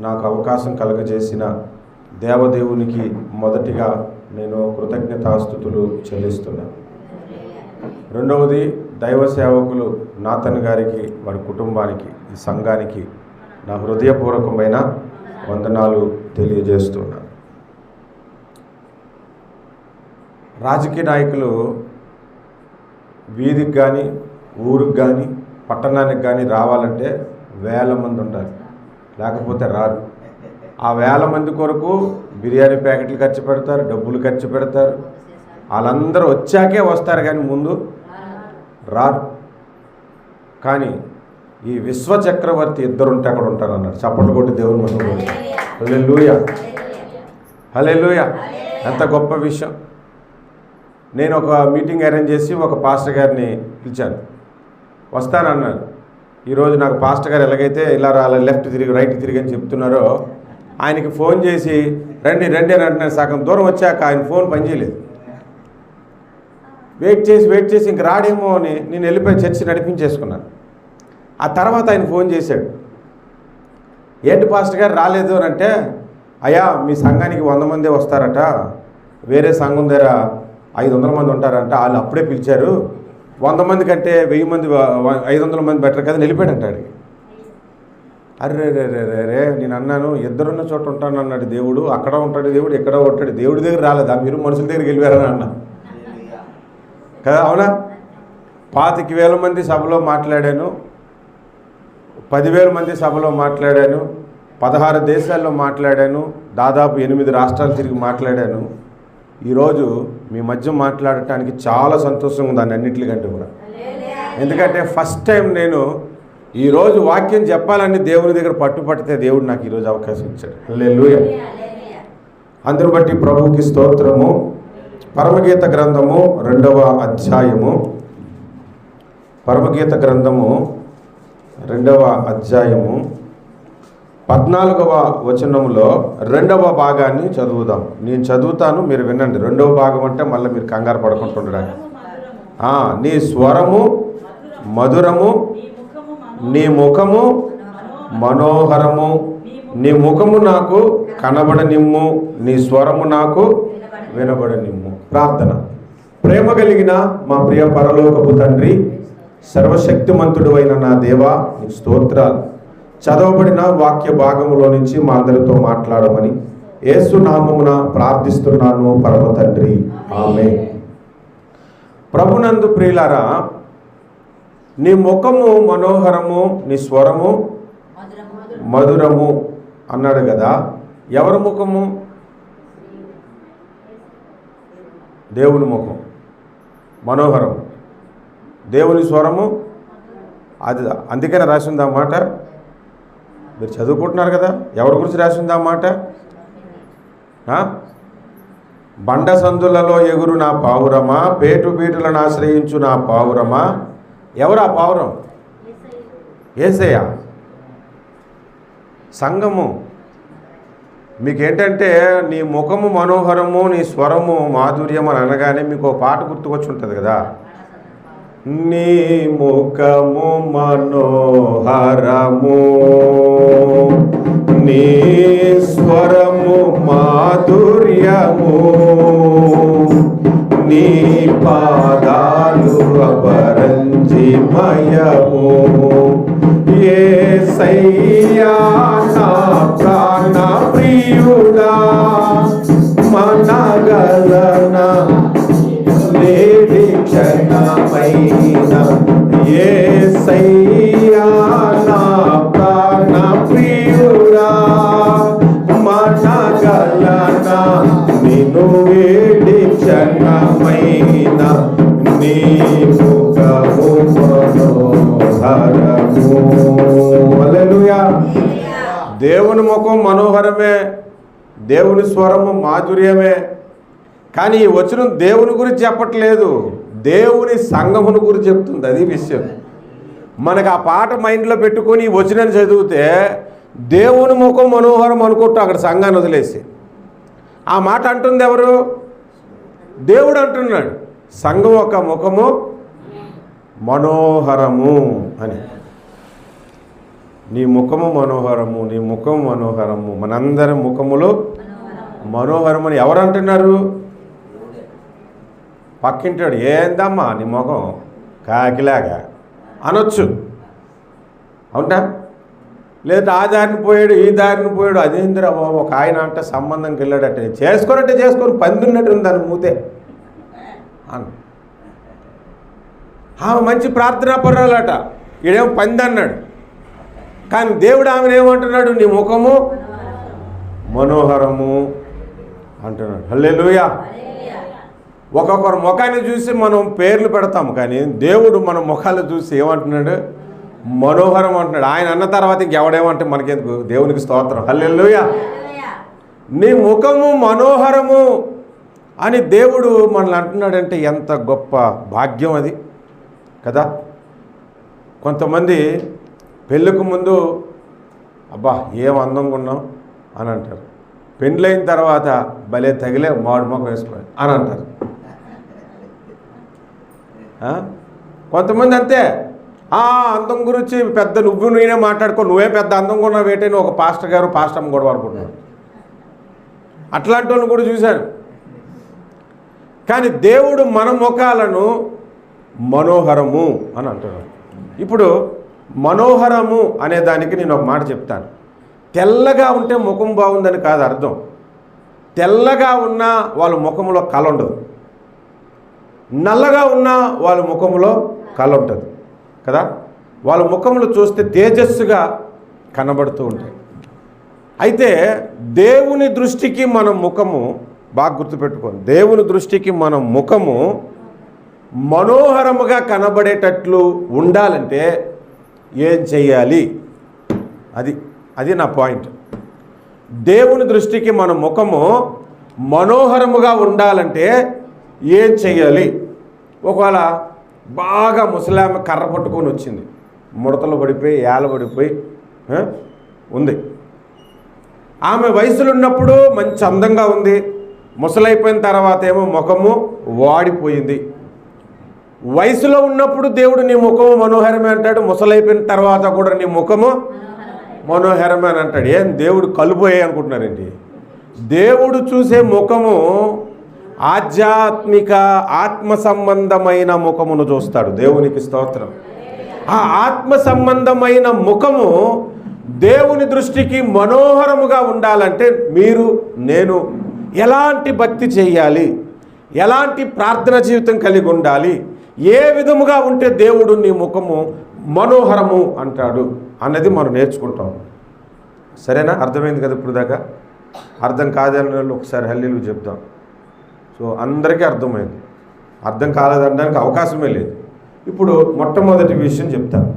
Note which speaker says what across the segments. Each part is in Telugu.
Speaker 1: నాకు అవకాశం కలుగజేసిన దేవదేవునికి మొదటిగా నేను కృతజ్ఞతాస్తుతులు చెల్లిస్తున్నాను. రెండవది, దైవ సేవకులు నాథన్ గారికి, వారి కుటుంబానికి, ఈ సంఘానికి నా హృదయపూర్వకమైన వందనాలు తెలియజేస్తున్నాను. రాజకీయ నాయకులు వీధికి కానీ, ఊరికి కానీ, పట్టణానికి కానీ రావాలంటే వేల మంది ఉండాలి, లేకపోతే రారు. ఆ వేల మంది కొరకు బిర్యానీ ప్యాకెట్లు ఖర్చు పెడతారు, డబ్బులు ఖర్చు పెడతారు. వాళ్ళందరూ వచ్చాకే వస్తారు, కానీ ముందు రారు. కానీ ఈ విశ్వచక్రవర్తి ఇద్దరుంటే అక్కడ ఉంటారు అన్నాడు. చప్పట్లు కొట్టి దేవుని మహిమ. హల్లెలూయా, హల్లెలూయా. ఎంత గొప్ప విషయం. నేను ఒక మీటింగ్ అరేంజ్ చేసి ఒక పాస్టర్ గారిని పిలిచాను. వస్తానన్నాడు. ఈరోజు నాకు పాస్టర్ గారు ఎలాగైతే ఇలా లెఫ్ట్ తిరిగి రైట్ తిరిగి అని చెప్తున్నారో, ఆయనకి ఫోన్ చేసి రండి రండి అని అంటున్నాను. సగం దూరం వచ్చాక ఆయన ఫోన్ పనిచేయలేదు. వెయిట్ చేసి ఇంక రాడేమో అని నేను వెళ్ళిపోయి చర్చి నడిపించేసుకున్నాను. ఆ తర్వాత ఆయన ఫోన్ చేశాడు. ఏంటి పాస్టర్ గారు రాలేదు అని అంటే, అయ్యా మీ సంఘానికి 100 మందే వస్తారట, వేరే సంఘం దగ్గర 500 మంది ఉంటారంట, వాళ్ళు అప్పుడే పిలిచారు, 100 మంది కంటే 1000 మంది 500 మంది బెటర్ కదా, వెళ్ళిపోయాడు అంటాడు. అరే రే రే రే రే నేను అన్నాను, ఇద్దరున్న చోట ఉంటాను అన్నాడు దేవుడు, అక్కడ ఉంటాడు దేవుడు, ఇక్కడ ఉంటాడు దేవుడి దగ్గర రాలేదా, మీరు మనుషుల దగ్గరికి వెళ్ళారని అన్నా కదా. అవునా? 25,000 మంది సభలో మాట్లాడాను, 10,000 మంది సభలో మాట్లాడాను, 16 దేశాల్లో మాట్లాడాను, దాదాపు 8 రాష్ట్రాలు తిరిగి మాట్లాడాను. ఈరోజు మీ మధ్య మాట్లాడటానికి చాలా సంతోషంగా ఉంది, దాన్ని అన్నింటికంటే కూడా. ఎందుకంటే ఫస్ట్ టైం నేను ఈరోజు వాక్యం చెప్పాలని దేవుని దగ్గర పట్టుపడితే దేవుడు నాకు ఈరోజు అవకాశం ఇచ్చాడు. హల్లెలూయా. అందరూ బట్టి ప్రభువుకి స్తోత్రము. పరమగీత గ్రంథము 2వ అధ్యాయము, పరమగీత గ్రంథము 2వ అధ్యాయము 14వ వచనములో 2వ భాగాన్ని చదువుదాం. నేను చదువుతాను, మీరు వినండి. 2వ భాగం అంటే మళ్ళీ మీరు కంగారు పడుకుంటుండడానికి. నీ స్వరము మధురము, నీ ముఖము మనోహరము, నీ ముఖము నాకు కనబడనిమ్ము, నీ స్వరము నాకు వినబడనిమ్ము. ప్రార్థన. ప్రేమ కలిగిన మా ప్రియ పరలోకపు తండ్రి, సర్వశక్తిమంతుడు అయిన నా దేవా, నీ స్తోత్రాలు. చదవబడిన వాక్య భాగములో నుంచి మా అందరితో మాట్లాడమని యేసు నామమున ప్రార్థిస్తున్నాను పరమ తండ్రి, ఆమేన్. ప్రభునందు ప్రియులారా, నీ ముఖము మనోహరము, నీ స్వరము మధురము అన్నాడు కదా. ఎవరి ముఖము? దేవుని ముఖం మనోహరం, దేవుని స్వరము అది. అందుకనే రాసింది ఆ మాట. మీరు చదువుకుంటున్నారు కదా, ఎవరి గురించి రాసింది ఆ మాట? బండ సందులలో ఎగురు నా పావురమా, పేటు బీటులను ఆశ్రయించు నా పావురమా. ఎవరు ఆ పావురం? యేసయ్య. సంఘము. మీకేంటంటే నీ ముఖము మనోహరము, నీ స్వరము మాధుర్యం అని అనగానే మీకు ఒక పాట గుర్తుకొచ్చి ఉంటుంది కదా. నీ ముఖము మనోహరము, నీ స్వరము మాధుర్యము, నీ పాదాలు అపరంజిమయము. యేసయ్యా నా ప్రాణ ప్రియుడా, మనగలనా లేడి క్షణమైన. యేసయ్యా నా ప్రాణ ప్రియుడా, మనగలనా నిన్ను వేడి క్షణమైన. నీ ముఖము మనోహరము. హల్లెలూయా. దేవుని ముఖం మనోహరమే, దేవుని స్వరము మాధుర్యమే. కానీ ఈ వచనం దేవుని గురించి చెప్పట్లేదు, దేవుని సంఘమును గురించి చెప్తుంది. అది విషయం. మనకు ఆ పాట మైండ్లో పెట్టుకొని ఈ వచనాన్ని చదివితే దేవుని ముఖం మనోహరం అనుకుంటూ అక్కడ సంఘాన్ని వదిలేసి ఆ మాట అంటుంది ఎవరు? దేవుడు అంటున్నాడు. సంఘం యొక్క ముఖము మనోహరము అని. నీ ముఖము మనోహరము, నీ ముఖము మనోహరము, మనందరి ముఖములు మనోహరం అని ఎవరు అంటున్నారు? పక్కింటాడు, ఏందమ్మా నీ ముఖం కాకిలాగా అనొచ్చు, అవునా? లేదా ఆ దారిని పోయాడు, ఈ దారిని పోయాడు, అదేందిరా బాబు ఒక ఆయన అంటే సంబంధంకి వెళ్ళాడట, చేసుకోనంటే చేసుకొని పందున్నట్టు ఉంది దాన్ని మూతే అన్న. ఆమె మంచి ప్రార్థనా పరురాలట, ఈడేమో పంది అన్నాడు. కానీ దేవుడు ఆమెను ఏమంటున్నాడు? నీ ముఖము మనోహరము అంటున్నాడు. హల్లెలూయా. ఒక్కొక్కరు ముఖాన్ని చూసి మనం పేర్లు పెడతాము, కానీ దేవుడు మన ముఖాలు చూసి ఏమంటున్నాడు? మనోహరం అంటున్నాడు. ఆయన అన్న తర్వాత ఇంకెవడేమంటే మనకెందుకు? దేవునికి స్తోత్రం. హల్లెలూయా. నీ ముఖము మనోహరము అని దేవుడు మనల్ని అంటున్నాడంటే ఎంత గొప్ప భాగ్యం అది కదా. కొంతమంది పెళ్ళికి ముందు అబ్బా ఏం అందంగా ఉన్నాం అని అంటారు, పెళ్ళైన తర్వాత భలే తగిలే మాడు ముఖం వేసుకోవాలి అని అంటారు. కొంతమంది అంతే, అందం గురించి పెద్ద నువ్వు నేనే మాట్లాడుకో, నువ్వే పెద్ద అందంగా ఉన్నావు ఏంటని ఒక పాస్టర్ గారు పాస్టమ్మ కూడా అనుకుంటున్నాడు. అట్లాంటి వాళ్ళని కూడా చూశాను. కానీ దేవుడు మన ముఖాలను మనోహరము అని అంటున్నాడు. ఇప్పుడు మనోహరము అనే దానికి నేను ఒక మాట చెప్తాను. తెల్లగా ఉంటే ముఖం బాగుందని కాదు అర్థం. తెల్లగా ఉన్నా వాళ్ళ ముఖంలో కళ ఉండదు, నల్లగా ఉన్నా వాళ్ళ ముఖంలో కళ ఉంటుంది కదా. వాళ్ళ ముఖంలో చూస్తే తేజస్సుగా కనబడుతూ ఉంటాయి. అయితే దేవుని దృష్టికి మన ముఖము, బాగా గుర్తుపెట్టుకోండి, దేవుని దృష్టికి మన ముఖము మనోహరముగా కనబడేటట్లు ఉండాలంటే ఏం చెయ్యాలి? అది నా పాయింట్. దేవుని దృష్టికి మన ముఖము మనోహరముగా ఉండాలంటే ఏం చెయ్యాలి? ఒకవేళ బాగా ముసలామె కర్ర పట్టుకొని వచ్చింది, ముడతలు పడిపోయి ఏలబడిపోయి ఉంది. ఆమె వయసులో ఉన్నప్పుడు మంచి అందంగా ఉంది, ముసలైపోయిన తర్వాత ఏమో ముఖము వాడిపోయింది. వయసులో ఉన్నప్పుడు దేవుడు నీ ముఖము మనోహరమే అంటాడు, ముసలైపోయిన తర్వాత కూడా నీ ముఖము మనోహరమే అని అంటాడు. ఏం దేవుడు కలుపోయాయి అనుకుంటున్నారండి? దేవుడు చూసే ముఖము ఆధ్యాత్మిక ఆత్మ సంబంధమైన ముఖమును చూస్తాడు. దేవునికి స్తోత్రం. ఆ ఆత్మ సంబంధమైన ముఖము దేవుని దృష్టికి మనోహరముగా ఉండాలంటే మీరు నేను ఎలాంటి భక్తి చేయాలి, ఎలాంటి ప్రార్థన జీవితం కలిగి ఉండాలి, ఏ విధముగా ఉంటే దేవుడు నీ ముఖము మనోహరము అంటాడు అన్నది మనం నేర్చుకుంటాం. సరేనా? అర్థమైంది కదా ఇప్పుడు దాకా? అర్థం కాదని వాళ్ళు ఒకసారి హల్లెలూయా చెప్తాం. సో అందరికీ అర్థమైంది. అర్థం కాలేదనడానికి అవకాశమే లేదు. ఇప్పుడు మొట్టమొదటి విషయం చెప్తాను.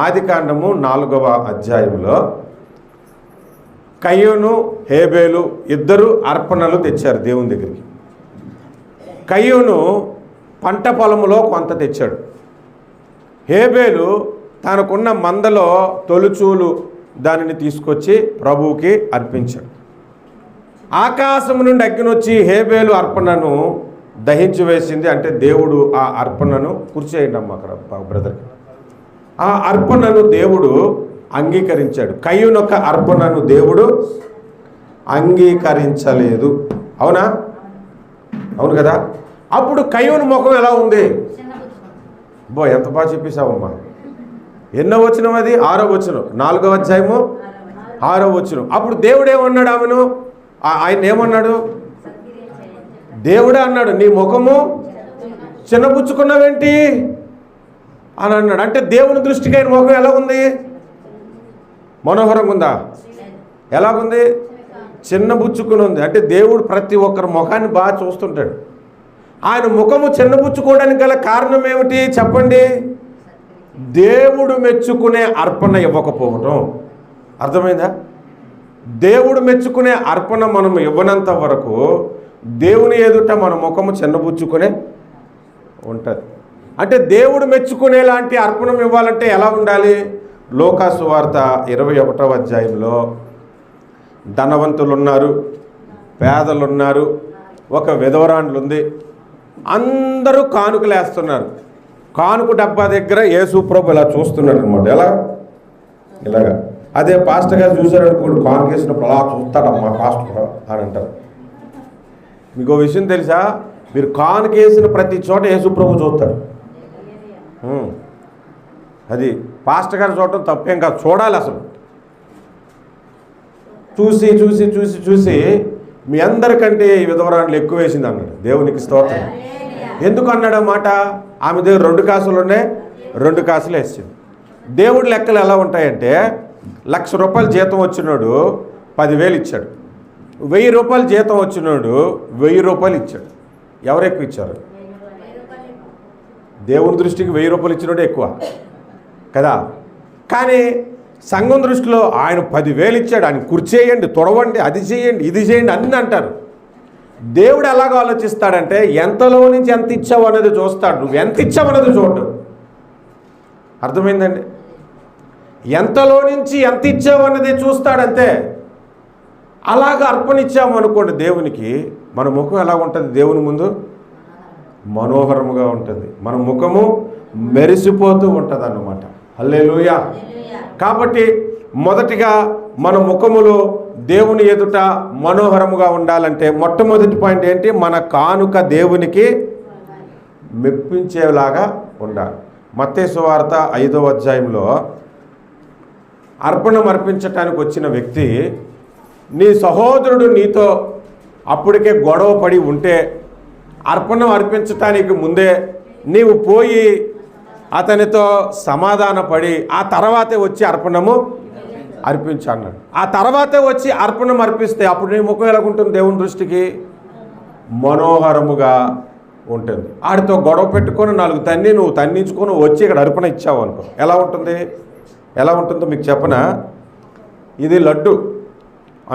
Speaker 1: ఆదికాండము 4వ అధ్యాయంలో కయ్యూను హేబేలు ఇద్దరు అర్పణలు తెచ్చారు దేవుని దగ్గరికి. కయ్యూను పంట పొలములో కొంత తెచ్చాడు. హేబేలు తనకున్న మందలో తొలుచూలు దానిని తీసుకొచ్చి ప్రభువుకి అర్పించాడు. ఆకాశం నుండి అగ్గినొచ్చి హేబేలు అర్పణను దహించి వేసింది. అంటే దేవుడు ఆ అర్పణను కూర్చేయండి అమ్మ అక్కడ బ్రదర్కి. ఆ అర్పణను దేవుడు అంగీకరించాడు. కయ్యూనొక అర్పణను దేవుడు అంగీకరించలేదు. అవునా? అవును కదా. అప్పుడు కయ్యూను ముఖం ఎలా ఉంది? ఎంత బాగా చెప్పేశావమ్మా. ఎన్నో వచనం అది? 6వ వచనం, 4వ అధ్యాయము 6వ వచనం. అప్పుడు దేవుడు ఏమన్నాడు ఆమెను? ఆయన ఏమన్నాడు? దేవుడే అన్నాడు, నీ ముఖము చిన్నపుచ్చుకున్నావేంటి అని అన్నాడు. అంటే దేవుని దృష్టికి ఆయన ముఖం ఎలా ఉంది? మనోహరంగా ఉందా? ఎలాగుంది? చిన్నబుచ్చుకుని ఉంది. అంటే దేవుడు ప్రతి ఒక్కరి ముఖాన్ని బాగా చూస్తుంటాడు. ఆయన ముఖము చిన్నబుచ్చుకోవడానికి గల కారణం ఏమిటి చెప్పండి? దేవుడు మెచ్చుకునే అర్పణ ఇవ్వకపోవటం. అర్థమైందా? దేవుడు మెచ్చుకునే అర్పణ మనం ఇవ్వనంత వరకు దేవుని ఎదుట మన ముఖము చిన్నబుచ్చుకునే ఉంటుంది. అంటే దేవుడు మెచ్చుకునేలాంటి అర్పణం ఇవ్వాలంటే ఎలా ఉండాలి? లోకాసు వార్త 21వ అధ్యాయంలో ధనవంతులు ఉన్నారు, పేదలు ఉన్నారు, ఒక విధవరాండ్లు ఉంది. అందరూ కానుకలు వేస్తున్నారు. కానుక డబ్బా దగ్గర యేసు ప్రభు ఇలా చూస్తున్నాడు అనమాట. ఇలాగా అదే పాస్టర్ గారు చూశారనుకోండి, కాన్కేసినప్పుడు అలా చూస్తాడమ్మా పాస్టర్ అని అంటారు. మీకు విషయం తెలుసా, మీరు కాన్కేసిన ప్రతి చోట యేసుప్రభు చూస్తాడు. అది పాస్టర్ గారు చూడటం తప్పేం కాదు, చూడాలి. అసలు చూసి చూసి చూసి చూసి మీ అందరికంటే ఈ విధవరాండ్లు ఎక్కువ వేసింది అన్నాడు. దేవునికి స్తోత్రం. ఎందుకు అన్నాడు మాట? ఆమె దగ్గర 2 కాసులు ఉన్నాయి, 2 కాసులు వేసింది. దేవుడి లెక్కలు ఎలా ఉంటాయంటే, ₹1,00,000 జీతం వచ్చినోడు 10,000 ఇచ్చాడు, ₹1,000 జీతం వచ్చినోడు ₹1,000 ఇచ్చాడు. ఎవరు ఎక్కువ ఇచ్చారు? దేవుని దృష్టికి ₹1,000 ఇచ్చినోడే ఎక్కువ కదా. కానీ సంఘం దృష్టిలో ఆయన 10,000 ఇచ్చాడు, ఆయన కుర్చేయండి, తొడవండి, అది చేయండి, ఇది చేయండి అన్నీ అంటారు. దేవుడు ఎలాగో ఆలోచిస్తాడంటే, ఎంతలో నుంచి ఎంత ఇచ్చావు అనేది చూస్తాడు, నువ్వు ఎంత ఇచ్చావు అనేది చూడడు. అర్థమైందండి? ఎంతలో నుంచి ఎంత ఇచ్చావు అన్నది చూస్తాడంతే. అలాగ అర్పణ ఇచ్చాము అనుకోండి దేవునికి, మన ముఖం ఎలా ఉంటుంది దేవుని ముందు? మనోహరముగా ఉంటుంది, మన ముఖము మెరిసిపోతూ ఉంటుంది అన్నమాట. హల్లెలూయా. కాబట్టి మొదటిగా మన ముఖములో దేవుని ఎదుట మనోహరముగా ఉండాలంటే మొట్టమొదటి పాయింట్ ఏంటి? మన కానుక దేవునికి మెప్పించేలాగా ఉండాలి. మత్తయి సువార్త 5వ అధ్యాయంలో అర్పణం అర్పించటానికి వచ్చిన వ్యక్తి, నీ సహోదరుడు నీతో అప్పటికే గొడవ పడి ఉంటే అర్పణం అర్పించటానికి ముందే నీవు పోయి అతనితో సమాధానపడి ఆ తర్వాతే వచ్చి అర్పణము అర్పించు అన్నాడు. ఆ తర్వాతే వచ్చి అర్పణం అర్పిస్తే అప్పుడు నీ ముఖం ఎలాగుంటుంది? దేవుని దృష్టికి మనోహరముగా ఉంటుంది. ఆడితో గొడవ పెట్టుకొని 4 తన్ని నువ్వు తన్నించుకొని వచ్చి ఇక్కడ అర్పణ ఇచ్చావు అనుకో, ఎలా ఉంటుంది? ఎలా ఉంటుందో మీకు చెప్పనా? ఇది లడ్డు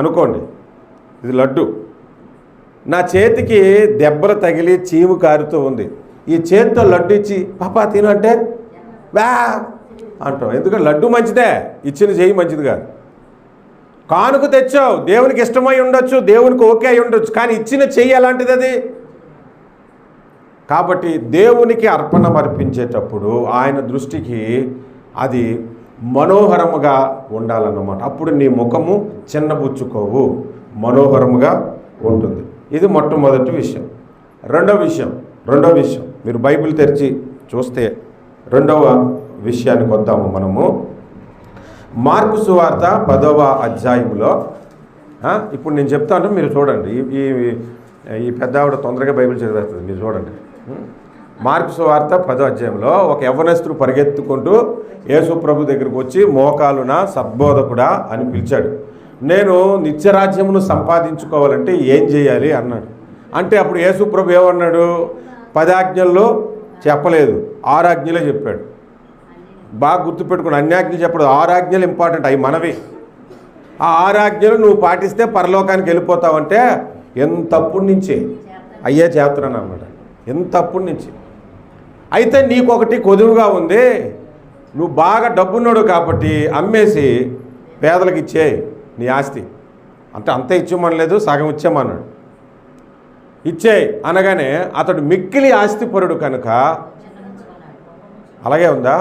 Speaker 1: అనుకోండి, ఇది లడ్డు. నా చేతికి దెబ్బలు తగిలి చీము కారుతూ ఉంది. ఈ చేతితో లడ్డు ఇచ్చి పాపా తిను అంటే వా అంటాం. ఎందుకంటే లడ్డు మంచిదే, ఇచ్చిన చెయ్యి మంచిది కాదు. కానుక తెచ్చావు, దేవునికి ఇష్టమై ఉండొచ్చు, దేవునికి ఓకే అయి ఉండొచ్చు, కానీ ఇచ్చిన చెయ్యి ఎలాంటిది అది? కాబట్టి దేవునికి అర్పణం అర్పించేటప్పుడు ఆయన దృష్టికి అది మనోహరముగా ఉండాలన్నమాట. అప్పుడు నీ ముఖము చిన్నబుచ్చుకోవు, మనోహరముగా ఉంటుంది. ఇది మొట్టమొదటి విషయం. రెండవ విషయం మీరు బైబిల్ తెరిచి చూస్తే రెండవ విషయానికి వద్దాము మనము. మార్కు సువార్త 10వ అధ్యాయంలో, ఇప్పుడు నేను చెప్తాను మీరు చూడండి. ఈ పెద్ద ఆవిడ తొందరగా బైబిల్ చదివేస్తుంది, మీరు చూడండి. మార్కు సువార్త 10వ అధ్యాయంలో ఒక యవ్వనస్తుడు పరిగెత్తుకుంటూ యేసు ప్రభు దగ్గరికి వచ్చి, మోకాలున సద్బోధకుడా అని పిలిచాడు. నేను నిత్యరాజ్యమును సంపాదించుకోవాలంటే ఏం చేయాలి అన్నాడు. అంటే అప్పుడు యేసు ప్రభు ఏమన్నాడు? 10 ఆజ్ఞల్లో చెప్పలేదు, 6 ఆజ్ఞలే చెప్పాడు. బాగా గుర్తుపెట్టుకుని, అన్ని ఆజ్ఞలు చెప్పడు, 6 ఆజ్ఞలు ఇంపార్టెంట్, అవి మనవి. ఆ 6 ఆజ్ఞలు నువ్వు పాటిస్తే పరలోకానికి వెళ్ళిపోతావంటే ఎంతప్పటి నుంచి అయ్యే చేస్తున్నాను అన్నమాట. ఎంతప్పటి నుంచి అయితే నీకొకటి కొదువుగా ఉంది, నువ్వు బాగా డబ్బున్నాడు కాబట్టి అమ్మేసి పేదలకు ఇచ్చేయి నీ ఆస్తి. అంటే అంతే ఇచ్చేమనలేదు, సగం ఇచ్చేమన్నాడు. ఇచ్చేయి అనగానే అతడు మిక్కిలి ఆస్తిపరుడు కనుక, అలాగే ఉందా?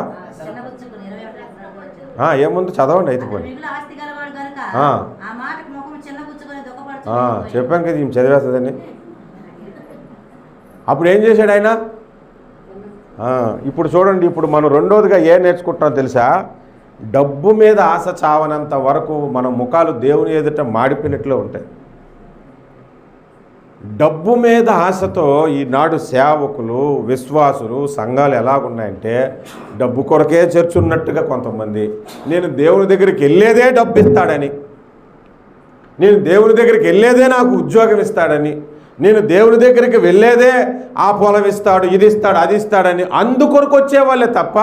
Speaker 1: ఏముంది చదవండి అయితే పోనీ. చెప్పాం కదా ఈమె చదివేస్తుందని. అప్పుడు ఏం చేశాడు ఆయన? ఇప్పుడు చూడండి, ఇప్పుడు మనం రెండోదిగా ఏం నేర్చుకుంటున్నాం తెలుసా? డబ్బు మీద ఆశ చావనంత వరకు మన ముఖాలు దేవుని ఎదుట మాడిపోయినట్లు ఉంటాయి. డబ్బు మీద ఆశతో ఈనాడు సేవకులు, విశ్వాసులు, సంఘాలు ఎలాగున్నాయంటే, డబ్బు కొరకే చర్చ ఉన్నట్టుగా కొంతమంది, నేను దేవుని దగ్గరికి వెళ్ళేదే డబ్బు ఇస్తాడని, నేను దేవుని దగ్గరికి వెళ్ళేదే నాకు ఉద్యోగం ఇస్తాడని, నేను దేవుని దగ్గరికి వెళ్ళేదే ఆ పొలం ఇస్తాడు, ఇది ఇస్తాడు, అది ఇస్తాడని అందుకొరకు వచ్చేవాళ్ళే తప్ప,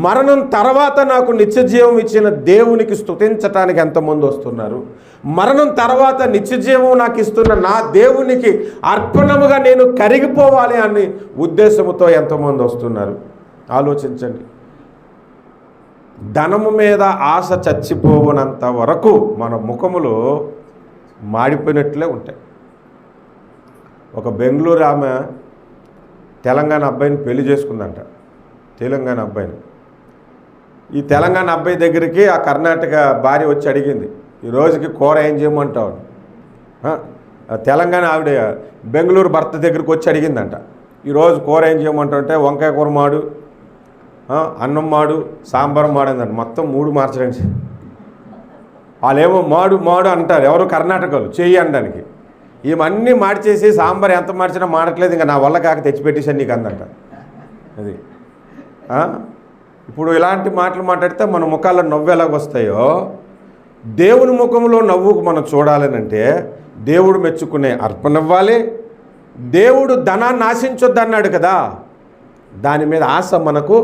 Speaker 1: మరణం తర్వాత నాకు నిత్య జీవం ఇచ్చిన దేవునికి స్తుతించటానికి ఎంతమంది వస్తున్నారు? మరణం తర్వాత నిత్య జీవం నాకు ఇస్తున్న నా దేవునికి అర్పణముగా నేను కరిగిపోవాలి అనే ఉద్దేశంతో ఎంతమంది వస్తున్నారు? ఆలోచించండి. ధనము మీద ఆశ చచ్చిపోవనంత వరకు మన ముఖములు మాడిపోయినట్లే ఉంటాయి. ఒక బెంగళూరు ఆమె తెలంగాణ అబ్బాయిని పెళ్లి చేసుకుందంట. తెలంగాణ అబ్బాయిని ఈ తెలంగాణ అబ్బాయి దగ్గరికి ఆ కర్ణాటక భార్య వచ్చి అడిగింది, ఈ రోజుకి కూర ఏం చేయమంటావు? తెలంగాణ ఆవిడ బెంగళూరు భర్త దగ్గరికి వచ్చి అడిగిందంట, ఈరోజు కూర ఏం చేయమంటావు అంటే వంకాయ కూర మాడు, అన్నం మాడు, సాంబార్ మాడు అందంట. మొత్తం 3 మార్చడానికి. వాళ్ళేమో మాడు మాడు అంటారు ఎవరు, కర్ణాటకలు చెయ్యి అనడానికి. ఇవన్నీ మార్చేసి సాంబార్ ఎంత మార్చినా మాడట్లేదు, ఇంకా నా వల్ల కాక తెచ్చిపెట్టేసాను నీకు అందంట. అది ఇప్పుడు ఇలాంటి మాటలు మాట్లాడితే మన ముఖాల్లో నవ్వు ఎలాగొస్తాయో, దేవుని ముఖంలో నవ్వుకు మనం చూడాలనంటే దేవుడు మెచ్చుకునే అర్పణ ఇవ్వాలి. దేవుడు ధనాన్ని ఆశించొద్దు అన్నాడు కదా, దాని మీద ఆశ మనకు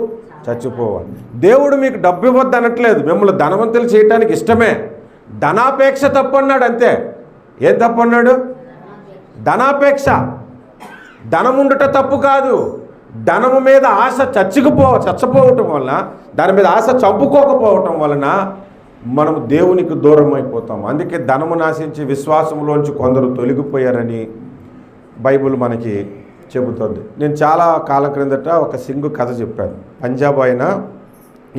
Speaker 1: చచ్చిపోవాలి. దేవుడు మీకు డబ్బు ఇవ్వద్దు అనట్లేదు, మిమ్మల్ని ధనవంతులు చేయడానికి ఇష్టమే. ధనాపేక్ష తప్పు అన్నాడు, అంతే. ఏం తప్పు అన్నాడు? ధనాపేక్ష. ధనముండుట తప్పు కాదు, ధనము మీద ఆశ చచ్చిపోవటం వలన, దాని మీద ఆశ చంపుకోకపోవటం వలన మనం దేవునికి దూరం అయిపోతాం. అందుకే ధనము నాశించి విశ్వాసంలోంచి కొందరు తొలగిపోయారని బైబిల్ మనకి చెబుతుంది. నేను చాలా కాలం క్రిందట ఒక సింగు కథ చెప్పాను. పంజాబ్ ఆయన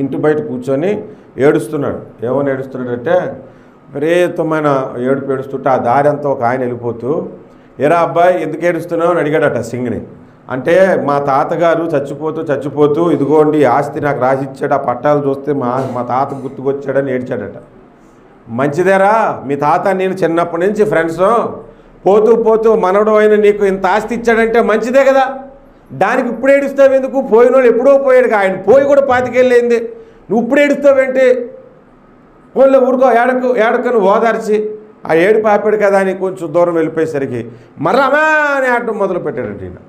Speaker 1: ఇంటి బయట కూర్చొని ఏడుస్తున్నాడు. ఏమని ఏడుస్తున్నాడంటే, విపరీతమైన ఏడుపు ఏడుస్తుంటే ఆ దారి అంతా ఒక ఆయన వెళ్ళిపోతూ, ఏరా అబ్బాయి ఎందుకు ఏడుస్తున్నావు అని అడిగాడట సింగ్ని. అంటే మా తాతగారు చచ్చిపోతూ ఇదిగోండి ఆస్తి నాకు రాసిచ్చాడు, ఆ పట్టాలు చూస్తే మా తాత గుర్తుకొచ్చాడని ఏడ్చాడట. మంచిదేరా, మీ తాత నేను చిన్నప్పటి నుంచి ఫ్రెండ్స్, పోతూ మనవడు అయిన నీకు ఇంత ఆస్తి ఇచ్చాడంటే మంచిదే కదా, దానికి ఇప్పుడు ఏడుస్తావు ఎందుకు? పోయినోళ్ళు ఎప్పుడో పోయాడు, ఆయన పోయి కూడా 25 ఏళ్ళైంది, నువ్వు ఇప్పుడు ఏడుస్తావేంటి? పోన్లే ఊరుకో, ఏడకను ఓదార్చి ఆ ఏడుపు ఆపాడు కదా అని కొంచెం దూరం వెళ్ళిపోయేసరికి మరమ్మా అని ఆడటం మొదలు పెట్టాడంట. ఈయన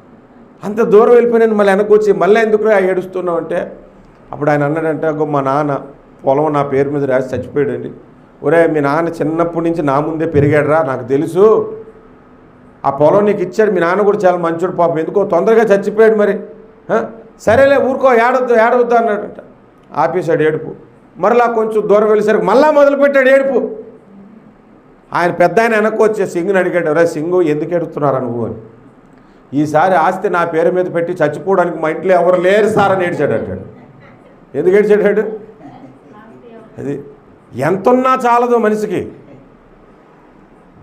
Speaker 1: అంత దూరం వెళ్ళిపోయినాను, మళ్ళీ వెనకొచ్చి మళ్ళీ ఎందుకు ఏడుస్తున్నావు అంటే, అప్పుడు ఆయన అన్నాడంటే, మా నాన్న పొలం నా పేరు మీద రాసి చచ్చిపోయాడండి. ఒరే, మీ నాన్న చిన్నప్పటి నుంచి నా ముందే పెరిగాడురా, నాకు తెలుసు, ఆ పొలం నీకు ఇచ్చాడు, మీ నాన్న కూడా చాలా మంచోడు పాపం, ఎందుకో తొందరగా చచ్చిపోయాడు. మరి సరేలే ఊరుకో, ఏడవద్దు అన్నాడంట. ఆపేశాడు ఏడుపు. మరలా కొంచెం దూరం వెళ్ళేసరికి మళ్ళా మొదలుపెట్టాడు ఏడుపు. ఆయన పెద్ద ఆయన వెనక్కి వచ్చే సింగుని అడిగాడు, రే సింగు ఎందుకు ఏడుస్తున్నారా నువ్వు అని. ఈసారి ఆస్తి నా పేరు మీద పెట్టి చచ్చిపోవడానికి మా ఇంట్లో ఎవరు లేరు సార్ అని ఏడ్చాడు అంటాడు. ఎందుకు ఏడ్చాడు? అది ఎంతున్నా చాలదు మనిషికి,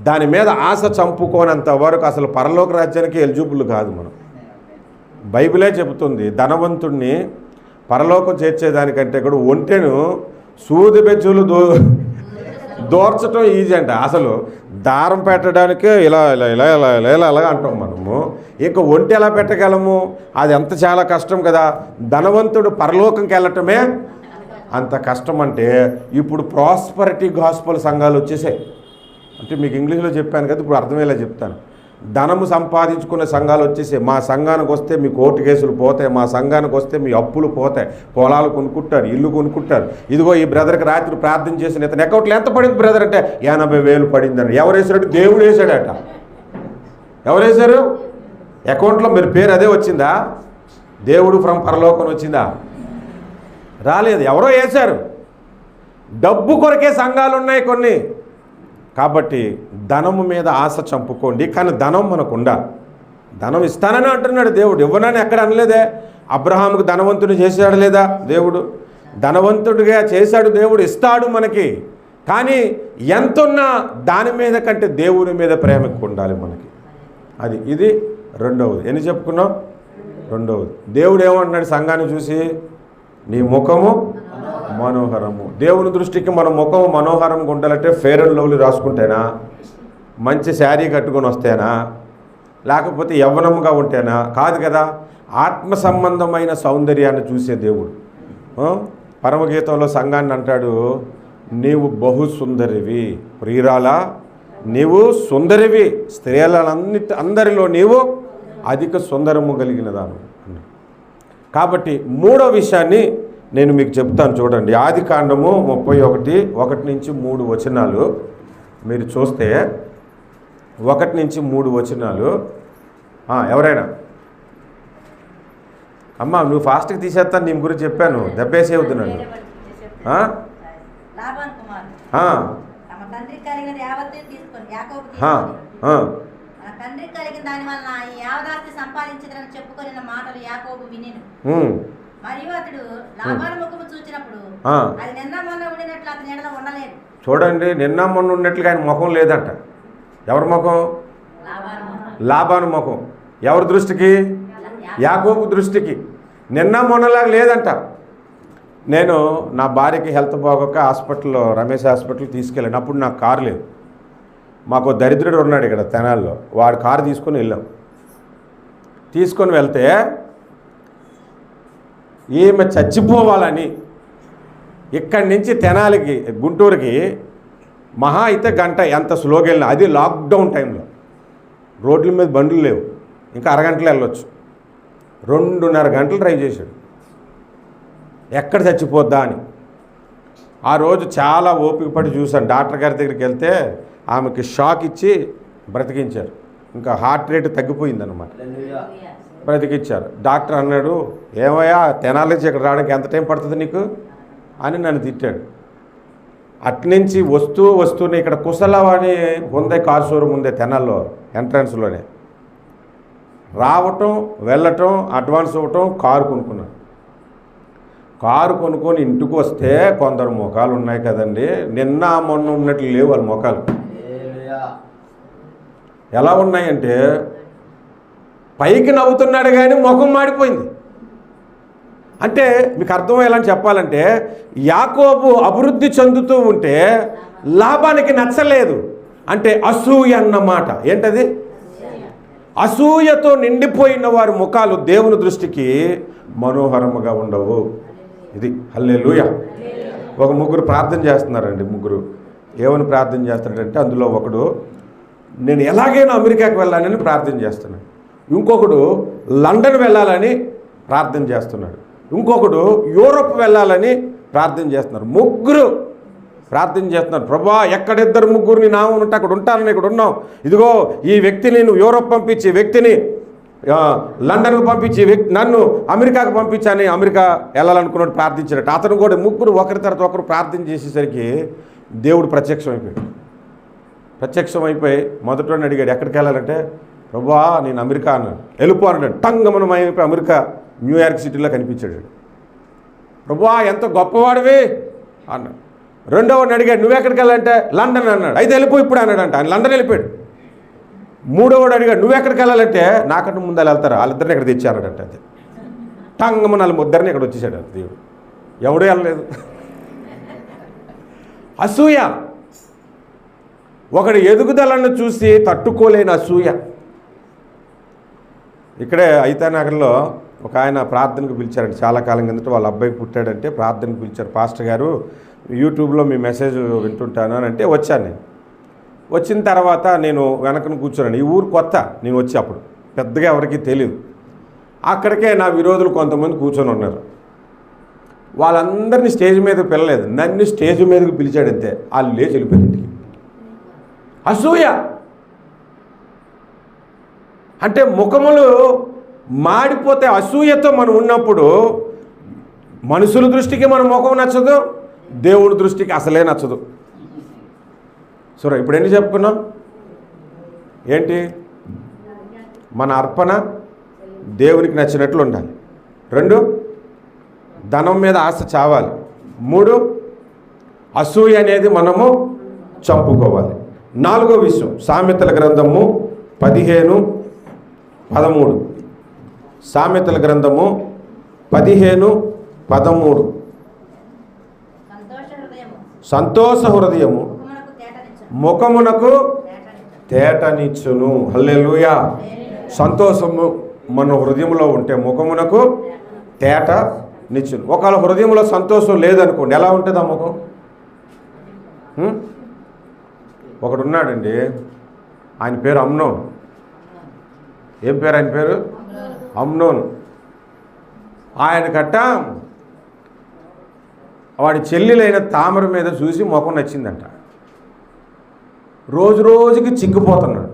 Speaker 1: దాని మీద ఆశ చంపుకోనంత వరకు అసలు పరలోక రాజ్యానికి ఎలిజిబుల్ కాదు మనం. బైబిలే చెబుతుంది, ధనవంతుణ్ణి పరలోకం చేర్చేదానికంటే కూడా ఒంటెను సూది బెజ్జులు దోర్చడం ఈజీ అంట. అసలు దారం పెట్టడానికి ఇలా అంటాం మనము, ఇంకా ఒంటి ఎలా పెట్టగలము? అది ఎంత చాలా కష్టం కదా. ధనవంతుడు పరలోకంకి వెళ్ళటమే అంత కష్టం. అంటే ఇప్పుడు ప్రాస్పరిటీ గాస్పల్ సంఘాలు వచ్చేసాయి. అంటే మీకు ఇంగ్లీష్లో చెప్పాను కదా, ఇప్పుడు అర్థమయ్యేలా చెప్తాను. ధనము సంపాదించుకునే సంఘాలు వచ్చేసాయి. మా సంఘానికి వస్తే మీ కోర్టు కేసులు పోతాయి, మా సంఘానికి వస్తే మీ అప్పులు పోతాయి, పొలాలు కొనుక్కుంటారు, ఇల్లు కొనుక్కుంటారు. ఇదిగో ఈ బ్రదర్కి రాత్రి ప్రార్థన చేసిన ఇతను అకౌంట్లో ఎంత పడింది బ్రదర్ అంటే 80,000 పడిందని. ఎవరు వేసాడు? దేవుడు వేసాడట. ఎవరు వేశారు? అకౌంట్లో మీరు పేరు అదే వచ్చిందా? దేవుడు ఫ్రమ్ పరలోకం వచ్చిందా? రాలేదు, ఎవరో వేశారు. డబ్బు కొరకే సంఘాలు ఉన్నాయి కొన్ని. కాబట్టి ధనము మీద ఆశ చంపుకోండి, కానీ ధనం మనకు ఉండాలి. ధనం ఇస్తానని అంటున్నాడు దేవుడు, ఇవ్వనని ఎక్కడ అనలేదే. అబ్రహాముకు ధనవంతుడు చేశాడు లేదా దేవుడు? ధనవంతుడిగా చేశాడు దేవుడు, ఇస్తాడు మనకి. కానీ ఎంతున్నా దాని మీద కంటే దేవుని మీద ప్రేమ ఎక్కువ ఉండాలి మనకి. ఇది రెండవది. ఎన్ని చెప్పుకున్నాం? రెండవది. దేవుడు ఏమంటున్నాడు సంఘాన్ని చూసి? నీ ముఖము మనోహరము. దేవుని దృష్టికి మన ముఖం మనోహరంగా ఉండాలంటే ఫెయిర్ అండ్ లవ్లీ రాసుకుంటేనా, మంచి శారీ కట్టుకొని వస్తేనా, లేకపోతే యవ్వనంగా ఉంటేనా? కాదు కదా. ఆత్మ సంబంధమైన సౌందర్యాన్ని చూసే దేవుడు. పరమగీతంలో సంఘాన్ని అంటాడు, నీవు బహు సుందరివి ప్రియురాలా, నీవు సుందరివి, అందరిలో నీవు అధిక సుందరము కలిగినదాను. కాబట్టి మూడో విషయాన్ని నేను మీకు చెప్తాను, చూడండి. ఆదికాండము 31:1-3 వచనాలు మీరు చూస్తే, 1-3 వచనాలు. ఎవరైనా అమ్మా నువ్వు ఫాస్ట్గా తీసేస్తాను, నీ గురించి చెప్పాను, దెబ్బేసే అవుతున్నాను.
Speaker 2: మరియు అతడు లాబాను ముఖము చూచినప్పుడు అది నిన్న మొన్న ఉండినట్లు అతని ఎడల ఉండలేదు.
Speaker 1: చూడండి, నిన్న మొన్న ఉన్నట్లుగా ఆయన ముఖం లేదంట. ఎవరి ముఖం? లాబాను ముఖం. ఎవరి దృష్టికి? యాకోబు దృష్టికి. నిన్న మొన్నలాగా లేదంట. నేను నా భార్యకి హెల్త్ బాగోక హాస్పిటల్లో, రమేష్ హాస్పిటల్ తీసుకెళ్ళాను. అప్పుడు నాకు కారు లేదు. మాకు దరిద్రుడు ఉన్నాడు ఇక్కడ తెనాల్లో. వాడు కారు తీసుకొని వెళ్ళాం. తీసుకొని వెళ్తే ఈమె చచ్చిపోవాలని ఇక్కడి నుంచి తెనాలికి, గుంటూరుకి మహా అయితే గంట ఎంత స్లోగా వెళ్ళినా, అది లాక్డౌన్ టైంలో రోడ్ల మీద బండ్లు లేవు, ఇంకా అరగంటలో వెళ్ళొచ్చు. 2.5 గంటలు డ్రైవ్ చేశాడు ఎక్కడ చచ్చిపోద్దా అని. ఆ రోజు చాలా ఓపిక పడి చూశాను. డాక్టర్ గారి దగ్గరికి వెళ్తే ఆమెకి షాక్ ఇచ్చి బ్రతికించారు. ఇంకా హార్ట్ రేట్ తగ్గిపోయిందనమాట. బ్రతికిచ్చారు. డాక్టర్ అన్నాడు, ఏమయ్యా తెనాలి నుంచి ఇక్కడ రావడానికి ఎంత టైం పడుతుంది నీకు అని నన్ను తిట్టాడు. అట్నుంచి వస్తూనే ఇక్కడ కుశలవాణి ఉందే, కార్ షోరూమ్ ఉందే తెనాల్లో ఎంట్రన్స్లోనే, రావటం వెళ్ళటం అడ్వాన్స్ ఇవ్వటం, కారు కొనుక్కున్నాను. కారు కొనుక్కొని ఇంటికి వస్తే కొందరు ముఖాలు ఉన్నాయి కదండి, నిన్న మొన్న ఉన్నట్లు లేవు వాళ్ళ ముఖాలు. ఎలా ఉన్నాయంటే పైకి నవ్వుతున్నాడు కానీ ముఖం మాడిపోయింది. అంటే మీకు అర్థమయ్యేలా చెప్పాలంటే యాకోబు అభివృద్ధి చెందుతూ ఉంటే లాబానికి నచ్చలేదు. అంటే అసూయ అన్నమాట. ఏంటది? అసూయతో నిండిపోయిన వారి ముఖాలు దేవుని దృష్టికి మనోహరముగా ఉండవు. ఇది హల్లెలూయా. ఒక ముగ్గురు ప్రార్థన చేస్తున్నారండి. ముగ్గురు ఏమని ప్రార్థన చేస్తారంటే, అందులో ఒకడు నేను ఎలాగైనా అమెరికాకి వెళ్ళాలని ప్రార్థన చేస్తున్నాడు, ఇంకొకడు లండన్ వెళ్ళాలని ప్రార్థన చేస్తున్నాడు, ఇంకొకడు యూరోప్ వెళ్ళాలని ప్రార్థన చేస్తున్నారు. ముగ్గురు ప్రార్థన చేస్తున్నారు. ప్రభా, ఎక్కడిద్దరు ముగ్గురిని నామం ఉంటే అక్కడ ఉంటానని ఇక్కడ ఉన్నాం. ఇదిగో ఈ వ్యక్తిని నువ్వు యూరోప్ పంపించి, వ్యక్తిని లండన్కు పంపించి, నన్ను అమెరికాకు పంపించని అమెరికా వెళ్ళాలనుకున్నాడు ప్రార్థించినట్టు. అతను కూడా ముగ్గురు ఒకరి తర్వాత ఒకరు ప్రార్థన చేసేసరికి దేవుడు ప్రత్యక్షమైపోయి మొదటోని అడిగాడు, ఎక్కడికి వెళ్ళాలంటే, ప్రభా నేను అమెరికా అన్నాడు. వెళ్ళిపో అన్నాడు. టంగమనం అయిపోయి అమెరికా న్యూయార్క్ సిటీలో కనిపించాడు. ప్రభా ఎంత గొప్పవాడివి అన్నాడు. రెండోవాడిని అడిగాడు, నువ్వెక్కడికి వెళ్ళాలంటే లండన్ అన్నాడు. అయితే వెళ్ళిపో ఇప్పుడు అన్నాడంట. ఆయన లండన్ వెళ్ళిపోయాడు. మూడోవాడు అడిగాడు, నువ్వెక్కడికి వెళ్ళాలంటే, నాకంటే ముందు వెళ్తారు, వాళ్ళిద్దరిని ఇక్కడ తెచ్చారడంట. అంతే టంగమని వాళ్ళ ముద్దరిని ఇక్కడ వచ్చేసాడు దేవుడు. ఎవడూ వెళ్ళలేదు. అసూయ. ఒకడు ఎదుగుదలను చూసి తట్టుకోలేని అసూయ. ఇక్కడే ఐతానగర్లో ఒక ఆయన ప్రార్థనకు పిలిచారండి. చాలా కాలం కిందట వాళ్ళ అబ్బాయికి పుట్టాడంటే ప్రార్థనకు పిలిచారు. పాస్టర్ గారు యూట్యూబ్లో మీ మెసేజ్ వింటుంటాను అని అంటే వచ్చాను. నేను వచ్చిన తర్వాత నేను వెనకను కూర్చున్నాను. ఈ ఊరు కొత్త, నేను వచ్చి అప్పుడు పెద్దగా ఎవరికీ తెలియదు. అక్కడికే నా విరోధులు కొంతమంది కూర్చొని ఉన్నారు. వాళ్ళందరినీ స్టేజ్ మీద పిలలేదు, నన్ను స్టేజ్ మీదకి పిలిచాడంతే. వాళ్ళు లేచి వెళ్ళిపోయారు ఇంటికి. అసూయ అంటే ముఖములు మాడిపోతే, అసూయతో మనం ఉన్నప్పుడు మనుషుల దృష్టికి మన ముఖం నచ్చదు, దేవుడి దృష్టికి అసలే నచ్చదు. సరే, ఇప్పుడు ఎన్ని చెప్పుకున్నాం? ఏంటి? మన అర్పణ దేవునికి నచ్చినట్లు ఉండాలి. 2, ధనం మీద ఆశ చావాలి. 3, అసూయ అనేది మనము చంపుకోవాలి. 4వ విషయం, సామెతల గ్రంథము 15:13. సామెతల గ్రంథము 15:13. సంతోష హృదయము ముఖమునకు తేటనిచ్చును. హల్లెలూయా. సంతోషము మన హృదయంలో ఉంటే ముఖమునకు తేటనిచ్చును. ఒకవేళ హృదయంలో సంతోషం లేదనుకోండి, ఎలా ఉంటుంది ఆ ముఖం? ఒకడున్నాడండి, ఆయన పేరు అమ్నోన్. ఏం పేరు ఆయన పేరు? అమ్నోన్. ఆయన కట్ట వాడి చెల్లెలైన తామర మీద చూసి ముఖం నచ్చిందంట. రోజు రోజుకి చిక్కిపోతున్నాడు.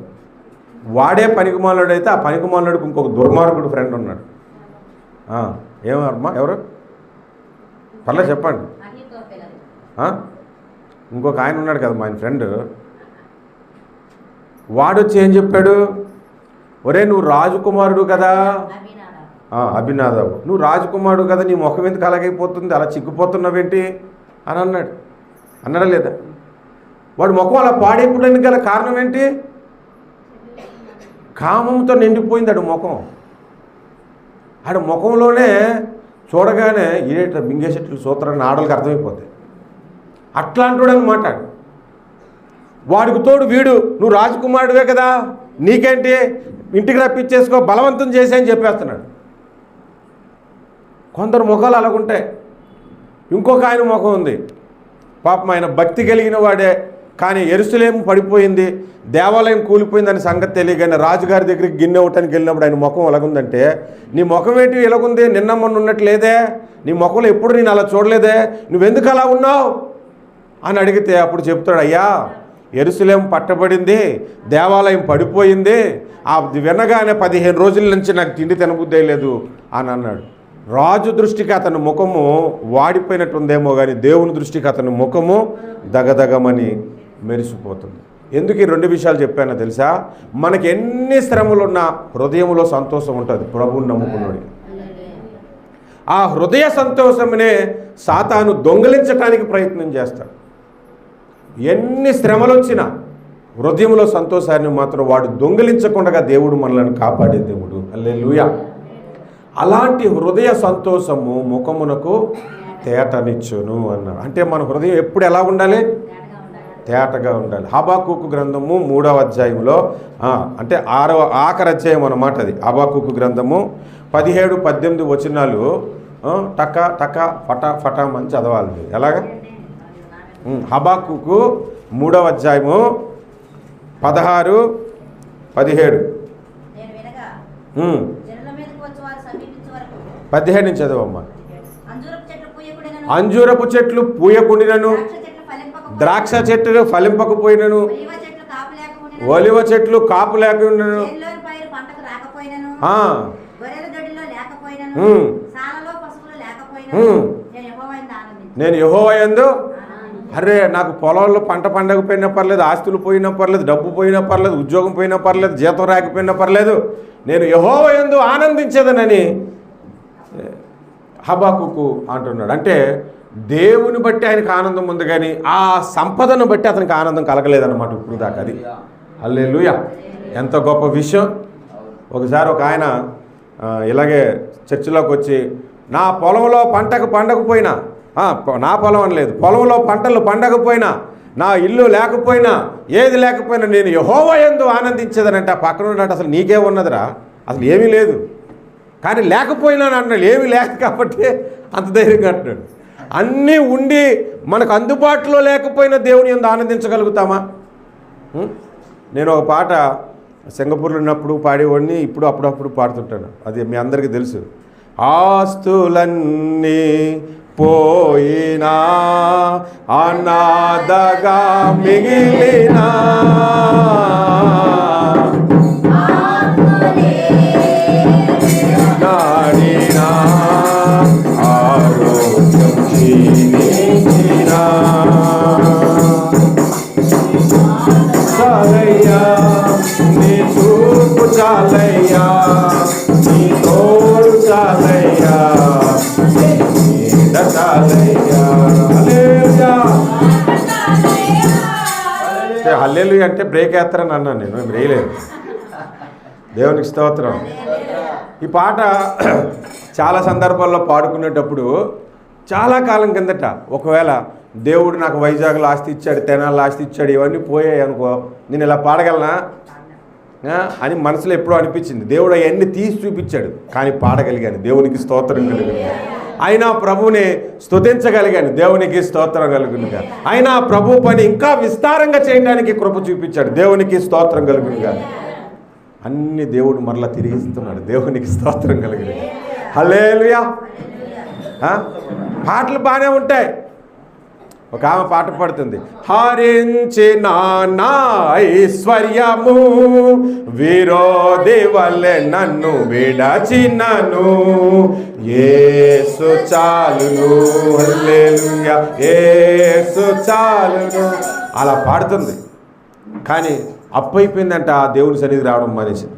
Speaker 1: వాడే పనికిమాలుడైతే ఆ పనికిమాలుడికి ఇంకొక దుర్మార్గుడు ఫ్రెండ్ ఉన్నాడు. ఏమమ్మా, ఎవరు? పర్లే చెప్పండి. ఇంకొక ఆయన ఉన్నాడు కదా మా ఆయన ఫ్రెండ్. వాడు వచ్చి ఏం చెప్పాడు, ఒరే నువ్వు రాజకుమారుడు కదా, అభినాదాబు, నువ్వు రాజకుమారుడు కదా, నీ ముఖం ఎందుకు అలాగైపోతుంది, అలా చిక్కిపోతున్నావేంటి అని అన్నాడా లేదా? వాడి ముఖం అలా పాడైపోవడానికి గల కారణం ఏంటి? కామంతో నిండిపోయింది ఆడు ముఖం. ఆడు ముఖంలోనే చూడగానే ఏట మింగేసేట్లు సూత్రాన్ని ఆడలకు అర్థమైపోతాయి. అట్లాంటి అనమాట. వాడికి తోడు వీడు, నువ్వు రాజకుమారుడివే కదా, నీకేంటి, ఇంటికి రప్పించేసుకో, బలవంతం చేసి అని చెప్పేస్తున్నాడు. కొందరు ముఖాలు అలాగుంటాయి. ఇంకొక ఆయన ముఖం ఉంది, పాపం ఆయన భక్తి కలిగిన వాడే, కానీ యెరూషలేము పడిపోయింది, దేవాలయం కూలిపోయిందని సంగతి తెలియగానే రాజుగారి దగ్గరికి గిన్నె ఇవ్వటానికి వెళ్ళినప్పుడు ఆయన ముఖం ఎలాగుందంటే, నీ ముఖం ఏంటి ఎలాగుంది, నిన్న మొన్న ఉన్నట్లేదే, నీ ముఖంలో ఎప్పుడు నేను అలా చూడలేదే, నువ్వెందుకు అలా ఉన్నావు అని అడిగితే అప్పుడు చెప్తాడు, అయ్యా యెరూషలేము పట్టబడింది, దేవాలయం పడిపోయింది, వినగానే 15 రోజుల నుంచి నాకు తిండి తినబుద్ధి లేదు అని అన్నాడు. రాజు దృష్టికి అతని ముఖము వాడిపోయినట్టుందేమో కానీ దేవుని దృష్టికి అతని ముఖము దగదగమని మెరిసిపోతుంది. ఎందుకు ఈ 2 విషయాలు చెప్పానో తెలుసా? మనకి ఎన్ని శ్రమలున్నా హృదయంలో సంతోషం ఉంటుంది ప్రభువుని నమ్ముకున్నాడు. ఆ హృదయ సంతోషమునే సాతాను దొంగిలించడానికి ప్రయత్నం చేస్తాడు. ఎన్ని శ్రమలు వచ్చినా హృదయంలో సంతోషాన్ని మాత్రం వాడు దొంగిలించకుండా దేవుడు మనల్ని కాపాడే దేవుడు. హల్లెలూయా. అలాంటి హృదయ సంతోషము ముఖమునకు తేటనిచ్చును అన్నాడు. అంటే మన హృదయం ఎప్పుడు ఎలా ఉండాలి? తేటగా ఉండాలి. హబక్కూకు గ్రంథము 3వ అధ్యాయంలో అంటే 6వ ఆఖరి అధ్యాయం అన్నమాట అది. హబక్కూకు గ్రంథము 17-18 వచనాలు టక టక ఫట ఫటమని చదవాలి. ఎలాగా? హబక్కూకు 3వ అధ్యాయము 16-17 17 నుంచి చదవమ్మా. అంజూరపు చెట్లు పూయకుండినను, ద్రాక్ష చెట్లు ఫలింపకపోయినను, ఒలివ చెట్లు కాపు లేకుండాను, నేను యెహోవా యందు, అరే నాకు పొలంలో పంట పండకపోయినా పర్లేదు, ఆస్తులు పోయినా పర్లేదు, డబ్బు పోయినా పర్లేదు, ఉద్యోగం పోయినా పర్లేదు, జీతం రాకపోయినా పర్లేదు, నేను యెహోవా యందు ఆనందించేదనని హబక్కూకు అంటున్నాడు. అంటే దేవుని బట్టి ఆయనకు ఆనందం ఉంది కానీ ఆ సంపదను బట్టి అతనికి ఆనందం కలగలేదన్నమాట ఇప్పుడు దాకా. అది హల్లెలూయా. ఎంత గొప్ప విషయం. ఒకసారి ఒక ఆయన ఇలాగే చర్చిలోకి వచ్చి, నా పొలంలో పంటకు పండకపోయినా, నా పొలం అని లేదు, పొలంలో పంటలు పండకపోయినా, నా ఇల్లు లేకపోయినా, ఏది లేకపోయినా నేను యెహోవా యందు ఆనందించేదనంటే ఆ పక్కన ఉన్నట్టు అసలు నీకే ఉన్నదిరా, అసలు ఏమీ లేదు, కానీ లేకపోయినా అంటున్నాడు. ఏమీ లేక కాబట్టి అంత ధైర్యంగా అంటున్నాడు. అన్నీ ఉండి మనకు అందుబాటులో లేకపోయినా దేవుని యందు ఆనందించగలుగుతామా? నేను ఒక పాట సింగపూర్లో ఉన్నప్పుడు పాడేవాడిని, ఇప్పుడు అప్పుడప్పుడు పాడుతుంటాను. అది మీ అందరికీ తెలుసు. ఆస్తులన్నీ పోయినా అనాథగా మిగిలినా, నాడినా ఆరోగ్యం క్షీణించినా, చాలయ్యా నీ చూపు చాలయ్యా, నీ తోడు చాలయ్యా, చాలయ్యా. హల్లెలూయా అంటే బ్రేక్ వేస్తారని అన్నాను నేను, వేయలేదు. దేవునికి స్తోత్రం. ఈ పాట చాలా సందర్భాల్లో పాడుకునేటప్పుడు చాలా కాలం కిందట ఒకవేళ దేవుడు నాకు వైజాగ్లో ఆస్తి ఇచ్చాడు, తెనాల్లో ఆస్తి ఇచ్చాడు, ఇవన్నీ పోయాయి అనుకో, నేను ఇలా పాడగలనా అని మనసులో ఎప్పుడో అనిపించింది. దేవుడు అవన్నీ తీసి చూపించాడు, కానీ పాడగలిగాను. దేవునికి స్తోత్రం కలిగింది. అయినా ప్రభువుని స్తుతించగలిగాను. దేవునికి స్తోత్రం కలుగునుగా. అయినా ప్రభు పని ఇంకా విస్తారంగా చేయడానికి కృప చూపించాడు. దేవునికి స్తోత్రం కలుగునుగా. అన్ని దేవుడు మరలా తిరిగిస్తున్నాడు. దేవునికి స్తోత్రం కలిగింది. హల్లెలూయా. పాటలు బాగానే ఉంటాయి. ఒక ఆమె పాట పాడుతుంది, హరించిన నా ఐశ్వర్యము విరోధి వల్లే నన్ను విడచినను, యేసు చాలును, హల్లెలూయా, యేసు చాలును అలా పాడుతుంది. కానీ అప్పైపోయిందంట ఆ దేవుని సన్నిధి రావడం మానేసింది.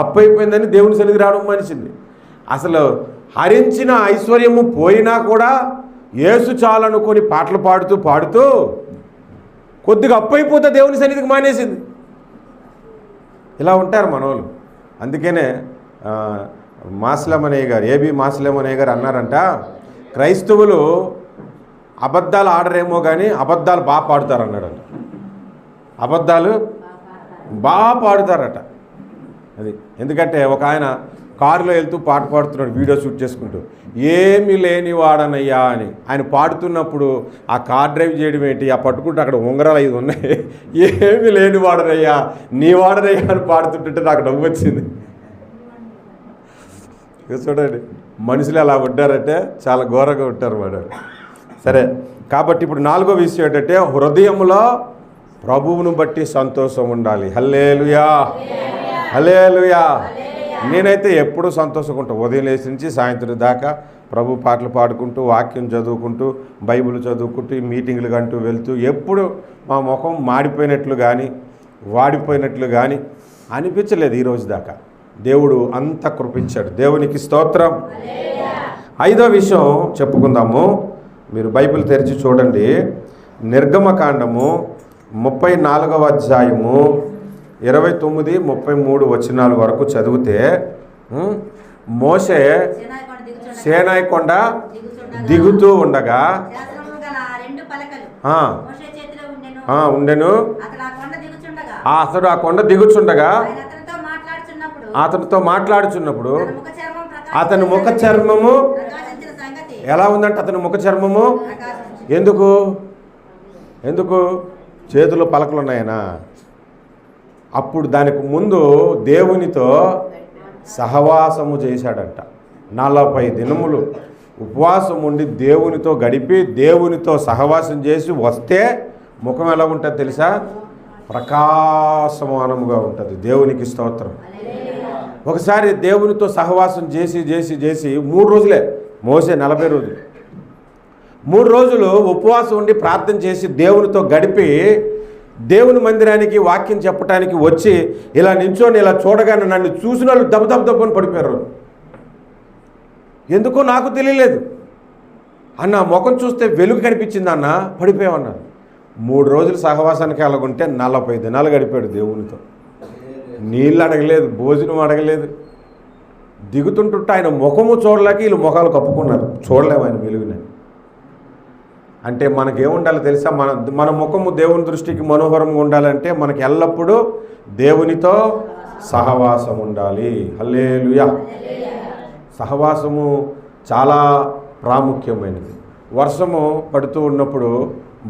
Speaker 1: అప్పు అయిపోయిందని దేవుని సన్నిధికి రావడం మనిషింది. అసలు హరించిన ఐశ్వర్యము పోయినా కూడా యేసు చాలనుకొని పాటలు పాడుతూ కొద్దిగా అప్పు అయిపోతే దేవుని సన్నిధికి మానేసింది. ఇలా ఉంటారు మనోళ్ళు. అందుకనే మాస్లమనయ్య గారు, ఏబి మాస్లమనయ్య గారు అన్నారంట, క్రైస్తవులు అబద్ధాలు ఆడరేమో కానీ అబద్ధాలు బాగా పాడుతారు అన్నాడంట. అబద్ధాలు బాగా పాడుతారట. అది ఎందుకంటే ఒక ఆయన కారులో వెళ్తూ పాట పాడుతున్నాడు, వీడియో షూట్ చేసుకుంటూ, ఏమీ లేని వాడనయ్యా అని. ఆయన పాడుతున్నప్పుడు ఆ కార్ డ్రైవ్ చేయడం ఏంటి, ఆ పట్టుకుంటే అక్కడ ఉంగరాలు 5 ఉన్నాయి, ఏమీ లేని వాడనయ్యా నీ వాడనయ్యా అని పాడుతుంటుంటే నాకు నవ్వు వచ్చింది. చూడండి, మనుషులు అలా ఉంటారంటే చాలా ఘోరంగా ఉంటారు వాడు. సరే, కాబట్టి ఇప్పుడు 4వ విషయం ఏంటంటే హృదయంలో ప్రభువును బట్టి సంతోషం ఉండాలి. హల్లెలూయా, హల్లెలూయా. నేనైతే ఎప్పుడూ సంతోషంగా ఉంటాను. ఉదయం లేచి నుంచి సాయంత్రం దాకా ప్రభు పాటలు పాడుకుంటూ, వాక్యం చదువుకుంటూ, బైబిల్ చదువుకుంటూ, మీటింగ్లు అంటూ వెళ్తూ ఎప్పుడు మా ముఖం మాడిపోయినట్లు కానీ వాడిపోయినట్లు కానీ అనిపించలేదు ఈరోజు దాకా. దేవుడు అంత కృపించాడు. దేవునికి స్తోత్రం. 5వ విషయం చెప్పుకుందాము. మీరు బైబిల్ తెరిచి చూడండి. నిర్గమకాండము 34వ అధ్యాయము 29, 33 వచనాల వరకు చదివితే మోషే సీనాయి కొండ దిగుతూ ఉండగా ఉండెను. అతడు ఆ కొండ దిగుచుండగా అతనితో మాట్లాడుచున్నప్పుడు అతని ముఖ చర్మము ఎలా ఉందంటే, అతని ముఖ చర్మము ఎందుకు చేతులు పలకలు ఉన్నాయనా? అప్పుడు దానికి ముందు దేవునితో సహవాసము చేశాడంట. 40 దినములు ఉపవాసం ఉండి దేవునితో గడిపి దేవునితో సహవాసం చేసి వస్తే ముఖం ఎలా ఉంటుంది తెలుసా? ప్రకాశమానముగా ఉంటుంది. దేవునికి స్తోత్రం. ఒకసారి దేవునితో సహవాసం చేసి 3 రోజులే, మోసే 40 రోజులు, 3 రోజులు ఉపవాసం ఉండి ప్రార్థన చేసి దేవునితో గడిపి దేవుని మందిరానికి వాక్యం చెప్పడానికి వచ్చి ఇలా నించొని ఇలా చూడగానే నన్ను చూసిన వాళ్ళు దెబ్బని పడిపోయారు. ఎందుకో నాకు తెలియలేదు అన్న, ముఖం చూస్తే వెలుగు కనిపించింది అన్న, పడిపోయామన్నారు. 3 రోజులు సహవాసానికి అలాగుంటే 40 దినాలు గడిపాడు దేవునితో. నీళ్ళు అడగలేదు, భోజనం అడగలేదు. దిగుతుంటుంటే ఆయన ముఖము చూడలేక వీళ్ళు ముఖాలు కప్పుకున్నారు, చూడలేము ఆయన వెలుగుని. అంటే మనకేముండాలి తెలుసా? మన ముఖము దేవుని దృష్టికి మనోహరంగా ఉండాలంటే మనకి ఎల్లప్పుడూ దేవునితో సహవాసం ఉండాలి. హల్లెలూయా. సహవాసము చాలా ప్రాముఖ్యమైనది. వర్షము పడుతూ ఉన్నప్పుడు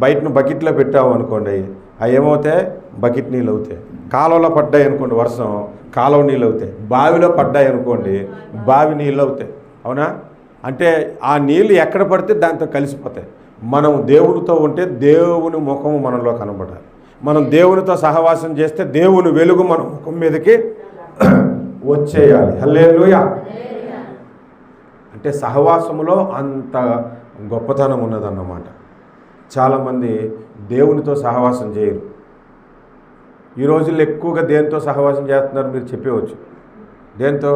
Speaker 1: బయటను బకెట్లో పెట్టాము అనుకోండి, అవి ఏమవుతాయి? బకెట్ నీళ్ళు అవుతాయి. కాలువలో పడ్డాయి అనుకోండి వర్షం, కాలువ నీళ్ళు అవుతాయి. బావిలో పడ్డాయి అనుకోండి, బావి నీళ్ళు అవుతాయి. అవునా? అంటే ఆ నీళ్ళు ఎక్కడ పడితే దాంతో కలిసిపోతాయి. మనం దేవునితో ఉంటే దేవుని ముఖము మనలో కనబడాలి. మనం దేవునితో సహవాసం చేస్తే దేవుని వెలుగు మన ముఖం మీదకి వచ్చేయాలి. హల్లెలూయా. అంటే సహవాసములో అంత గొప్పతనం ఉన్నదన్నమాట. చాలామంది దేవునితో సహవాసం చేయరు. ఈ రోజుల్లో ఎక్కువగా దేనితో సహవాసం చేస్తున్నారు మీరు చెప్పవచ్చు. దేంతో?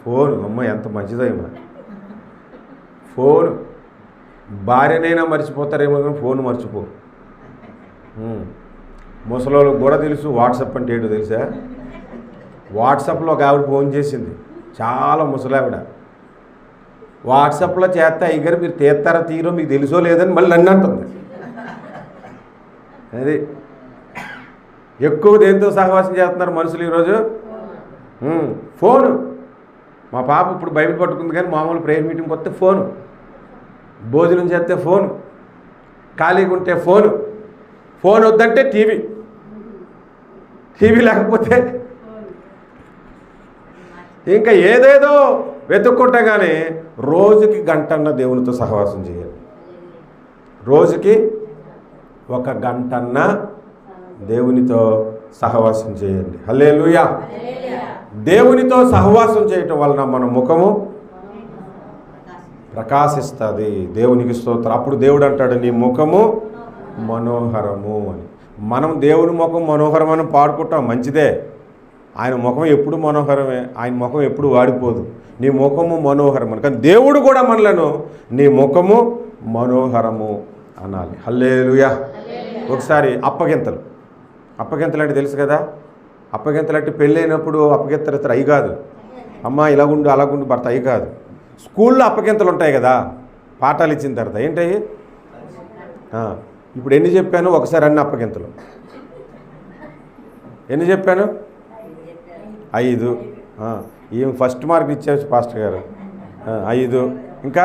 Speaker 1: ఫోన్. అమ్మ ఎంత మంచిదమ్మా ఫోను. భార్యనైనా మర్చిపోతారేమో కానీ ఫోన్ మర్చిపో. ముసలోళ్ళకి కూడా తెలుసు వాట్సాప్ అంటే ఏంటో తెలుసా? వాట్సాప్లో ఒక ఆవిడ ఫోన్ చేసింది, చాలా ముసలావిడ. వాట్సాప్లో చేస్తే అయ్యగారు మీరు తీస్తారా తీరో మీకు తెలుసో లేదని మళ్ళీ నన్ను అంటుంది. అది ఎక్కువ దేంతో సహవాసం చేస్తున్నారు మనుషులు ఈరోజు? ఫోను. మా పాప ఇప్పుడు బైబిల్ పట్టుకుంది కానీ మామూలు ప్రేయర్ మీటింగ్కి వస్తే ఫోను, భోజనం చేస్తే ఫోను, ఖాళీగా ఉంటే ఫోను, ఫోన్ వద్దంటే టీవీ, టీవీ లేకపోతే ఇంకా ఏదేదో వెతుక్కుంటా. కానీ రోజుకి గంటన్న దేవునితో సహవాసం చేయాలి. రోజుకి 1 గంటన్న దేవునితో సహవాసం చేయండి. హల్లెలూయా. దేవునితో సహవాసం చేయటం వలన మన ముఖము ప్రకాశిస్తుంది. దేవునికి స్తోత్రం. అప్పుడు దేవుడు అంటాడు నీ ముఖము మనోహరము అని. మనం దేవుని ముఖం మనోహరం అని పాడుకుంటాం, మంచిదే. ఆయన ముఖం ఎప్పుడు మనోహరమే, ఆయన ముఖం ఎప్పుడు వాడిపోదు. నీ ముఖము మనోహరం అని. కానీ దేవుడు కూడా మనలను నీ ముఖము మనోహరము అనాలి. హల్లెలూయా. ఒకసారి అప్పగింతలు అంటే తెలుసు కదా. అప్పగింతలు అంటే పెళ్ళైనప్పుడు అప్పగింతలు అయి కాదు. అమ్మ ఇలాగుండు అలాగుండు భర్త అయి కాదు. స్కూల్లో అప్పగింతలు ఉంటాయి కదా, పాఠాలు ఇచ్చిన తర్వాత ఏంటవి. ఇప్పుడు ఎన్ని చెప్పాను ఒకసారి అన్ని అప్పగింతలు ఎన్ని చెప్పాను? 5. ఏం ఫస్ట్ మార్క్ ఇచ్చేవచ్చు పాస్టర్ గారు. 5 ఇంకా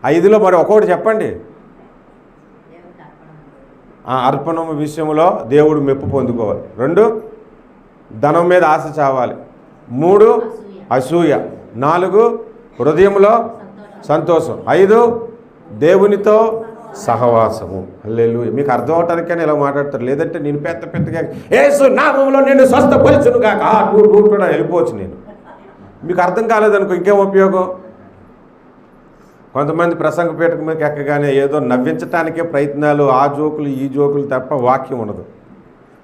Speaker 1: 5లో మరి ఒక్కొక్కటి చెప్పండి. అర్పణం విషయంలో దేవుడు మెప్పు పొందుకోవాలి. 2 ధనం మీద ఆశ చావాలి. 3 అసూయ. 4 హృదయంలో సంతోషం. 5 దేవునితో సహవాసము. హల్లెలూయా. మీకు అర్థం అవటానికైనా ఇలా మాట్లాడతారు. లేదంటే నేను పెద్దగా యేసు నామములో నేను స్వస్థపరచునుగా వెళ్ళిపోవచ్చు. నేను మీకు అర్థం కాలేదనుకో ఇంకేం ఉపయోగం. కొంతమంది ప్రసంగ పీఠక మీదకి ఎక్కగానే ఏదో నవ్వించటానికే ప్రయత్నాలు, ఆ జోకులు ఈ జోకులు తప్ప వాక్యం ఉండదు.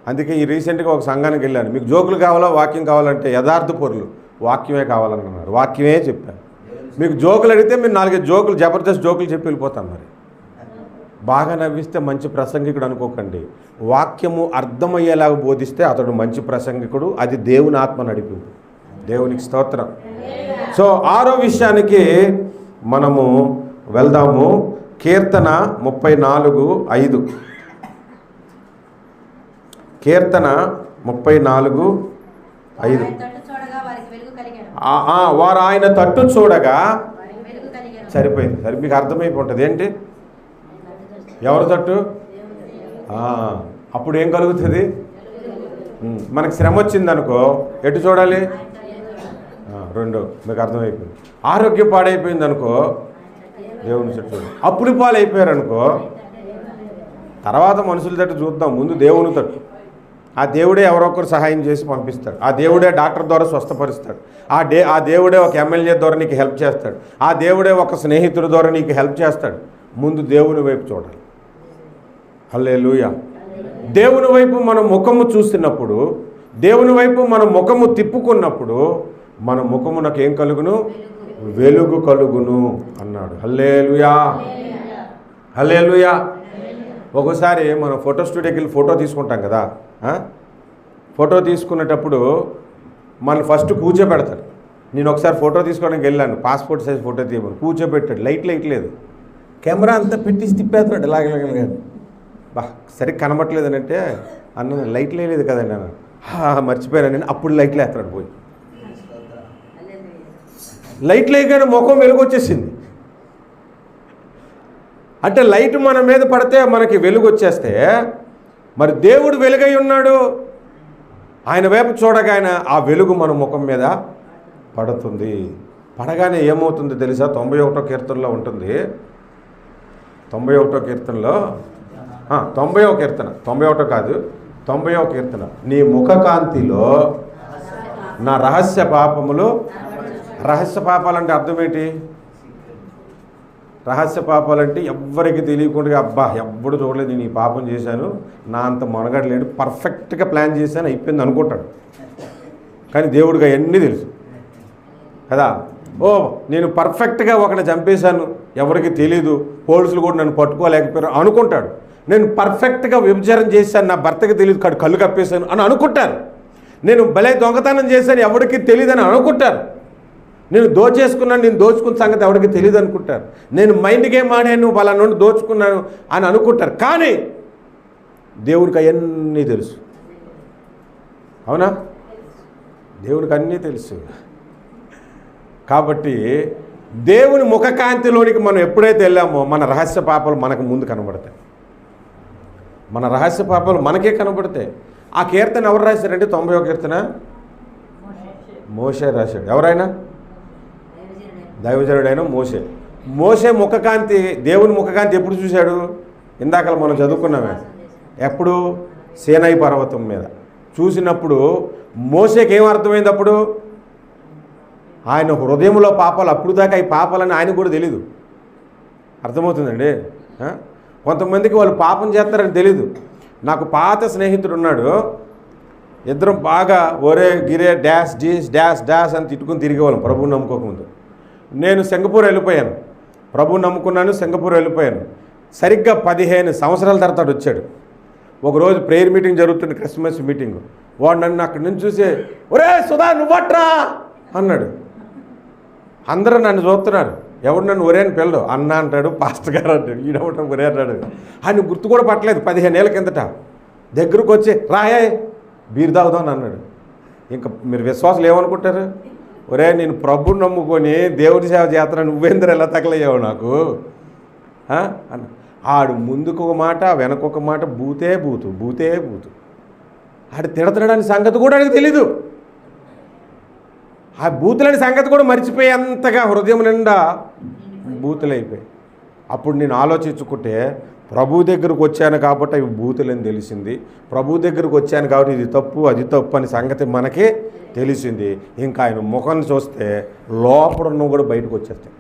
Speaker 1: అందుకే ఈ రీసెంట్గా ఒక సంఘానికి వెళ్ళాను. మీకు జోకులు కావాలా వాక్యం కావాలంటే యథార్థ పొరులు వాక్యమే కావాలన్నారు. వాక్యమే చెప్పాను. మీకు జోకులు అడిగితే మీరు 4 జోకులు జబర్దస్త్ జోకులు చెప్పి వెళ్ళిపోతాం. మరి బాగా నవ్విస్తే మంచి ప్రసంగికుడు అనుకోకండి. వాక్యము అర్థమయ్యేలాగా బోధిస్తే అతడు మంచి ప్రసంగికుడు. అది దేవుని ఆత్మ నడిపింపు. దేవునికి స్తోత్రం. సో 6వ విషయానికి మనము వెళ్దాము. కీర్తన 34:5. కీర్తన 34:5. వారు ఆయన తట్టు చూడగా సరిపోయింది. సరే మీకు అర్థమైపోతుంది ఏంటి. ఎవరి తట్టు? అప్పుడు ఏం కలుగుతుంది? మనకు శ్రమ వచ్చిందనుకో ఎటు చూడాలి? 2 మీకు అర్థమైపోయింది. ఆరోగ్యం పాడైపోయింది అనుకో దేవుని తట్టు చూడాలి. అప్పుడు పాలైపోయారనుకో తర్వాత మనుషుల తట్టు చూద్దాం. ముందు దేవుని తట్టు. ఆ దేవుడే ఎవరొకరు సహాయం చేసి పంపిస్తాడు. ఆ దేవుడే డాక్టర్ ద్వారా స్వస్థపరుస్తాడు. ఆ దేవుడే ఒక ఎమ్మెల్యే ద్వారా నీకు హెల్ప్ చేస్తాడు. ఆ దేవుడే ఒక స్నేహితుడి ద్వారా నీకు హెల్ప్ చేస్తాడు. ముందు దేవుని వైపు చూడాలి. హల్లెలూయా. దేవుని వైపు మన ముఖము చూస్తున్నప్పుడు, దేవుని వైపు మన ముఖము తిప్పుకున్నప్పుడు మన ముఖమునకు ఏం కలుగును? వెలుగు కలుగును అన్నాడు. హల్లెలూయా. హల్లెలూయా. ఒకసారి మనం ఫోటో స్టూడియోకి వెళ్ళి ఫోటో తీసుకుంటాం కదా. ఫోటో తీసుకునేటప్పుడు మనం ఫస్ట్ కూర్చోబెడతాడు. నేను ఒకసారి ఫోటో తీసుకోవడానికి వెళ్ళాను. పాస్పోర్ట్ సైజ్ ఫోటో తీయమని కూర్చోబెట్టాడు. లైట్ లేదు. కెమెరా అంతా పెట్టి తిప్పేస్తాడు. ఇలాగ సరిగ్గా కనబట్టలేదని అంటే అన్న లైట్ లేదు కదండి అన్న. మర్చిపోయాను నేను. అప్పుడు లైట్లు వేస్తాడు. పోయి లైట్ లేగానే ముఖం వెలుగు వచ్చేసింది. అంటే లైట్ మన మీద పడితే మనకి వెలుగు వచ్చేస్తే మరి దేవుడు వెలుగై ఉన్నాడు. ఆయన వైపు చూడగా ఆ వెలుగు మన ముఖం మీద పడుతుంది. పడగానే ఏమవుతుందో తెలుసా? 91వ కీర్తనలో ఉంటుంది. 91వ కీర్తనలో 90వ కీర్తన 91 కాదు 90వ కీర్తన. నీ ముఖకాంతిలో నా రహస్య పాపములు. రహస్య పాపాలంటే అర్థం ఏంటి? రహస్య పాపాలంటే ఎవ్వరికి తెలియకుండా అబ్బా ఎవ్వడు చూడలేదు నేను ఈ పాపం చేశాను, నా అంత మనగడలేడు, పర్ఫెక్ట్గా ప్లాన్ చేశాను అయిపోయింది అనుకుంటాడు. కానీ దేవుడికి అవన్నీ తెలుసు కదా. ఓ నేను పర్ఫెక్ట్గా ఒకరిని చంపేశాను, ఎవరికి తెలీదు, పోలీసులు కూడా నన్ను పట్టుకోలేకపోయారు అనుకుంటాడు. నేను పర్ఫెక్ట్గా వ్యభిచారం చేశాను, నా భర్తకి తెలియదు, కళ్ళు కప్పేశాను అని అనుకుంటారు. నేను భలే దొంగతనం చేశాను, ఎవరికి తెలియదని అనుకుంటారు. నేను దోచేసుకున్నాను, నేను దోచుకున్న సంగతి ఎవరికి తెలియదు అనుకుంటారు. నేను మైండ్ గేమ్ ఆడాను, వాళ్ళ నుండి దోచుకున్నాను అని అనుకుంటారు. కానీ దేవుడికి అవన్నీ తెలుసు. అవునా? దేవుడికి అన్నీ తెలుసు. కాబట్టి దేవుని ముఖకాంతిలోనికి మనం ఎప్పుడైతే వెళ్ళామో మన రహస్య పాపాలు మనకు ముందు కనబడతాయి. మన రహస్య పాపాలు మనకే కనబడతాయి. ఆ కీర్తన ఎవరు రాశారంటే 90వ కీర్తన మోషే రాశాడు. ఎవరైనా దైవజనుడైన మోషే. మోషే ముఖకాంతి, దేవుని ముఖకాంతి ఎప్పుడు చూశాడు? ఇందాక మనం చదువుకున్నామే. ఎప్పుడు? సీనాయి పర్వతం మీద చూసినప్పుడు మోషేకి ఏం అర్థమైంది? అప్పుడు ఆయన హృదయంలో పాపాలు, అప్పుడు దాకా ఈ పాపాలని ఆయనకు కూడా తెలీదు. అర్థమవుతుందండి? కొంతమందికి వాళ్ళు పాపం చేస్తారని తెలీదు. నాకు పాత స్నేహితుడు ఉన్నాడు. ఇద్దరం బాగా ఒరే గిరే డాష్ జీస్ డాష్ డాష్ అని తిట్టుకుని తిరిగేవాళ్ళం ప్రభువుని నమ్ముకోకముందు. నేను సింగపూర్ వెళ్ళిపోయాను, ప్రభువుని నమ్ముకున్నాను, సింగపూర్ వెళ్ళిపోయాను. సరిగ్గా 15 సంవత్సరాల తర్వాత వచ్చాడు. ఒకరోజు ప్రేయర్ మీటింగ్ జరుగుతుంది, క్రిస్మస్ మీటింగ్. వాడు నన్ను అక్కడి నుంచి చూసే, ఒరే సుధా నువ్వట్రా అన్నాడు. అందరూ నన్ను చూస్తున్నారు, ఎవడు నన్ను ఒరే అని పిల్లడు, అన్న అంటాడు, పాస్టర్ గారు అంటాడు, ఈడవటం ఒరే అన్నాడు. ఆయన గుర్తు కూడా పట్టలేదు. 15 ఏళ్ళ కిందట దగ్గరకు వచ్చి రాయే బీర్ తాగుదాం అని అన్నాడు. ఇంకా మీరు విశ్వాసాలు ఏమనుకుంటారు? ఒరే నేను ప్రభుని నమ్ముకొని దేవుడి సేవ చేస్తున్నాను, నువ్వేందరూ ఎలా తగలయ్యావు నాకు అన్న. ఆడు ముందుకు ఒక మాట వెనకొక మాట, బూతే బూతు బూతే బూతు. ఆడు తిడతాడని సంగతి కూడా ఆయనకు తెలీదు. ఆ బూతులని సంగతి కూడా మర్చిపోయేంతగా హృదయం నిండా బూతులు అయిపోయి. అప్పుడు నేను ఆలోచించుకుంటే ప్రభు దగ్గరకు వచ్చాను కాబట్టి అవి బూతులని తెలిసింది, ప్రభు దగ్గరకు వచ్చాను కాబట్టి ఇది తప్పు అది తప్పు అని సంగతి మనకి తెలిసింది. ఇంకా ఆయన ముఖాన్ని చూస్తే లోపల ఉన్నవి కూడా బయటకు వచ్చేస్తాయి.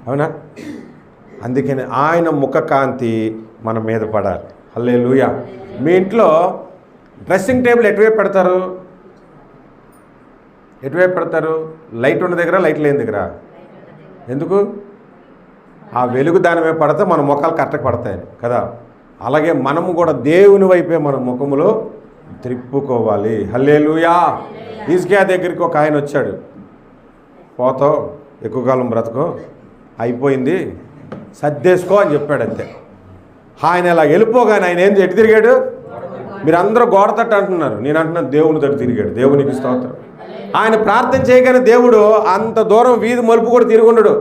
Speaker 1: అవునా? అందుకని ఆయన ముఖ కాంతి మన మీద పడాలి. హల్లెలూయా. మీ ఇంట్లో డ్రెస్సింగ్ టేబుల్ ఎటువైపు పెడతారు? ఎటువైపు పెడతారు? లైట్ ఉన్న దగ్గర, లైట్ లేని దగ్గర. ఎందుకు? ఆ వెలుగు దాని మీద పడితే మన ముఖాలు కరెక్ట్గా పడతాయి కదా. అలాగే మనము కూడా దేవుని వైపే మన ముఖములో త్రిప్పుకోవాలి. హల్లెలూయా. హిజ్కియా దగ్గరికి ఒక ఆయన వచ్చాడు, పోతావు ఎక్కువ కాలం బ్రతకో, అయిపోయింది సర్దేసుకో అని చెప్పాడు. అంతే. ఆయన ఇలా వెళ్ళిపోగానే ఆయన ఏం ఎటు తిరిగాడు? మీరు అందరూ గోడ తట్టు అంటున్నారు, నేను అంటున్నాను దేవుని తట్టు తిరిగాడు. దేవునికి స్తోత్రం. ఆయన ప్రార్థన చేయగానే దేవుడు అంత దూరం వీధి మలుపు కూడా తిరిగి ఉండడు.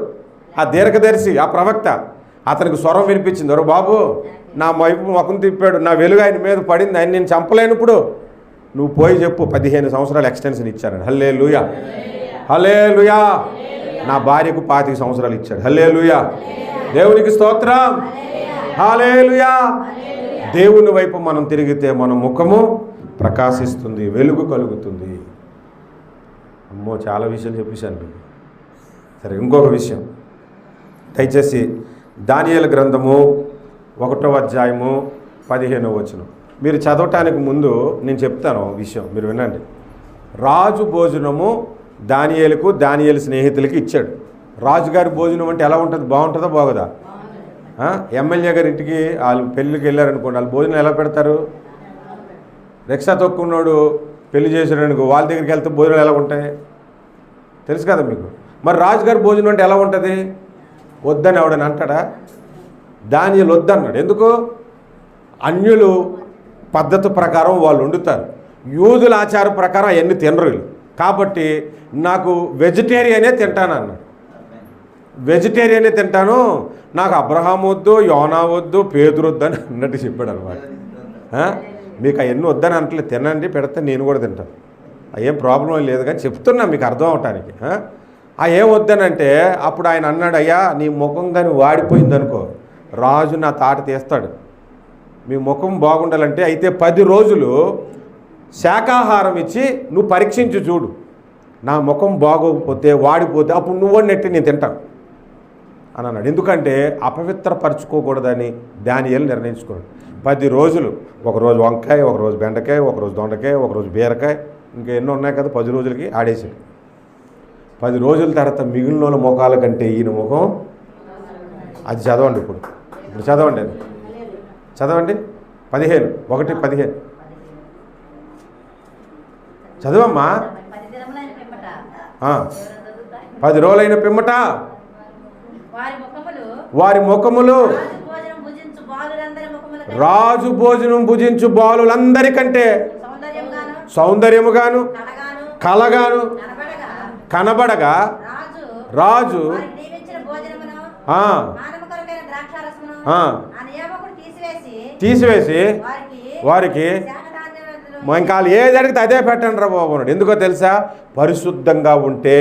Speaker 1: ఆ దీర్ఘదర్శి, ఆ ప్రవక్త, అతనికి స్వరం వినిపించింది, ఒరే బాబు నా వైపు ముఖం తిప్పాడు, నా వెలుగు ఆయన మీద పడింది, ఆయన నేను చంపలేనప్పుడు నువ్వు పోయి చెప్పు 15 సంవత్సరాలు ఎక్స్టెన్షన్ ఇచ్చాను. హల్లెలూయా హల్లెలూయా. నా భార్యకు 25 సంవత్సరాలు ఇచ్చాడు. హల్లెలూయా. దేవునికి స్తోత్రం. హల్లెలూయా. దేవుని వైపు మనం తిరిగితే మన ముఖము ప్రకాశిస్తుంది, వెలుగు కలుగుతుంది. అమ్మో చాలా విషయాలు చెప్పేశాను మీకు. సరే, ఇంకొక విషయం దయచేసి దానియేలు గ్రంథము 1వ అధ్యాయము 15వ వచనం మీరు చదవటానికి ముందు నేను చెప్తాను విషయం, మీరు వినండి. రాజు భోజనము దానియేలుకు దానియేలు స్నేహితులకి ఇచ్చాడు. రాజుగారి భోజనం అంటే ఎలా ఉంటుంది? బాగుంటుందా బాగుదా? ఎమ్మెల్యే గారి ఇంటికి వాళ్ళు పెళ్ళికి వెళ్ళారనుకోండి, వాళ్ళు భోజనం ఎలా పెడతారు? రిక్షా తొక్కున్నాడు పెళ్లి చేసాడు అనుకో, వాళ్ళ దగ్గరికి వెళ్తే భోజనాలు ఎలా ఉంటాయి తెలుసు కదా మీకు. మరి రాజుగారి భోజనం అంటే ఎలా ఉంటుంది? వద్దని ఎవడని అంటాడా? దానియేలు వద్దన్నాడు. ఎందుకు? అన్యులు పద్ధతి ప్రకారం వాళ్ళు వండుతారు, యూదుల ఆచార ప్రకారం అవన్నీ తినరు కాబట్టి నాకు వెజిటేరియనే తింటాను అన్నాడు. వెజిటేరియనే తింటాను, నాకు అబ్రహాం వద్దు, యోనా వద్దు, పేతురు వద్దు అని అన్నట్టు చెప్పాడు అనమాట. మీకు అవన్నీ వద్దని అంటలేదు, తినండి పెడితే నేను కూడా తింటాను, ఏం ప్రాబ్లం లేదు కానీ చెప్తున్నా మీకు అర్థం అవటానికి. ఏం వద్దనంటే అప్పుడు ఆయన అన్నాడు, అయ్యా నీ ముఖం కానీ వాడిపోయింది అనుకో, రాజు నా తాట తీస్తాడు. మీ ముఖం బాగుండాలంటే అయితే 10 రోజులు శాకాహారం ఇచ్చి నువ్వు పరీక్షించి చూడు, నా ముఖం బాగోకపోతే వాడిపోతే అప్పుడు నువ్వు నెట్టి నేను తింటాను అని అన్నాడు. ఎందుకంటే అపవిత్రపరచుకోకూడదని దానియేలు నిర్ణయించుకున్నాడు. 10 రోజులు, ఒకరోజు వంకాయ, ఒకరోజు బెండకాయ, ఒకరోజు దొండకాయ, ఒకరోజు బీరకాయ, ఇంకా ఎన్నో ఉన్నాయి కదా, 10 రోజులకి ఆడేసాడు. 10 రోజుల తర్వాత మిగిలిన ముఖాల కంటే ఈయన ముఖం అది చదవండి. ఇప్పుడు చదవండి, అది చదవండి. 15:1-15 చదవమ్మా. 10 రోజులైన పిమ్మట వారి ముఖములు రాజు భోజనం భుజించు బాలులందరికంటే సౌందర్యముగాను కలగాను కనబడగా రాజు తీసివేసి వారికి ఇంకా ఏది అడిగితే అదే పెట్టండి రా బాబు అన్నాడు. ఎందుకో తెలుసా? పరిశుద్ధంగా ఉంటే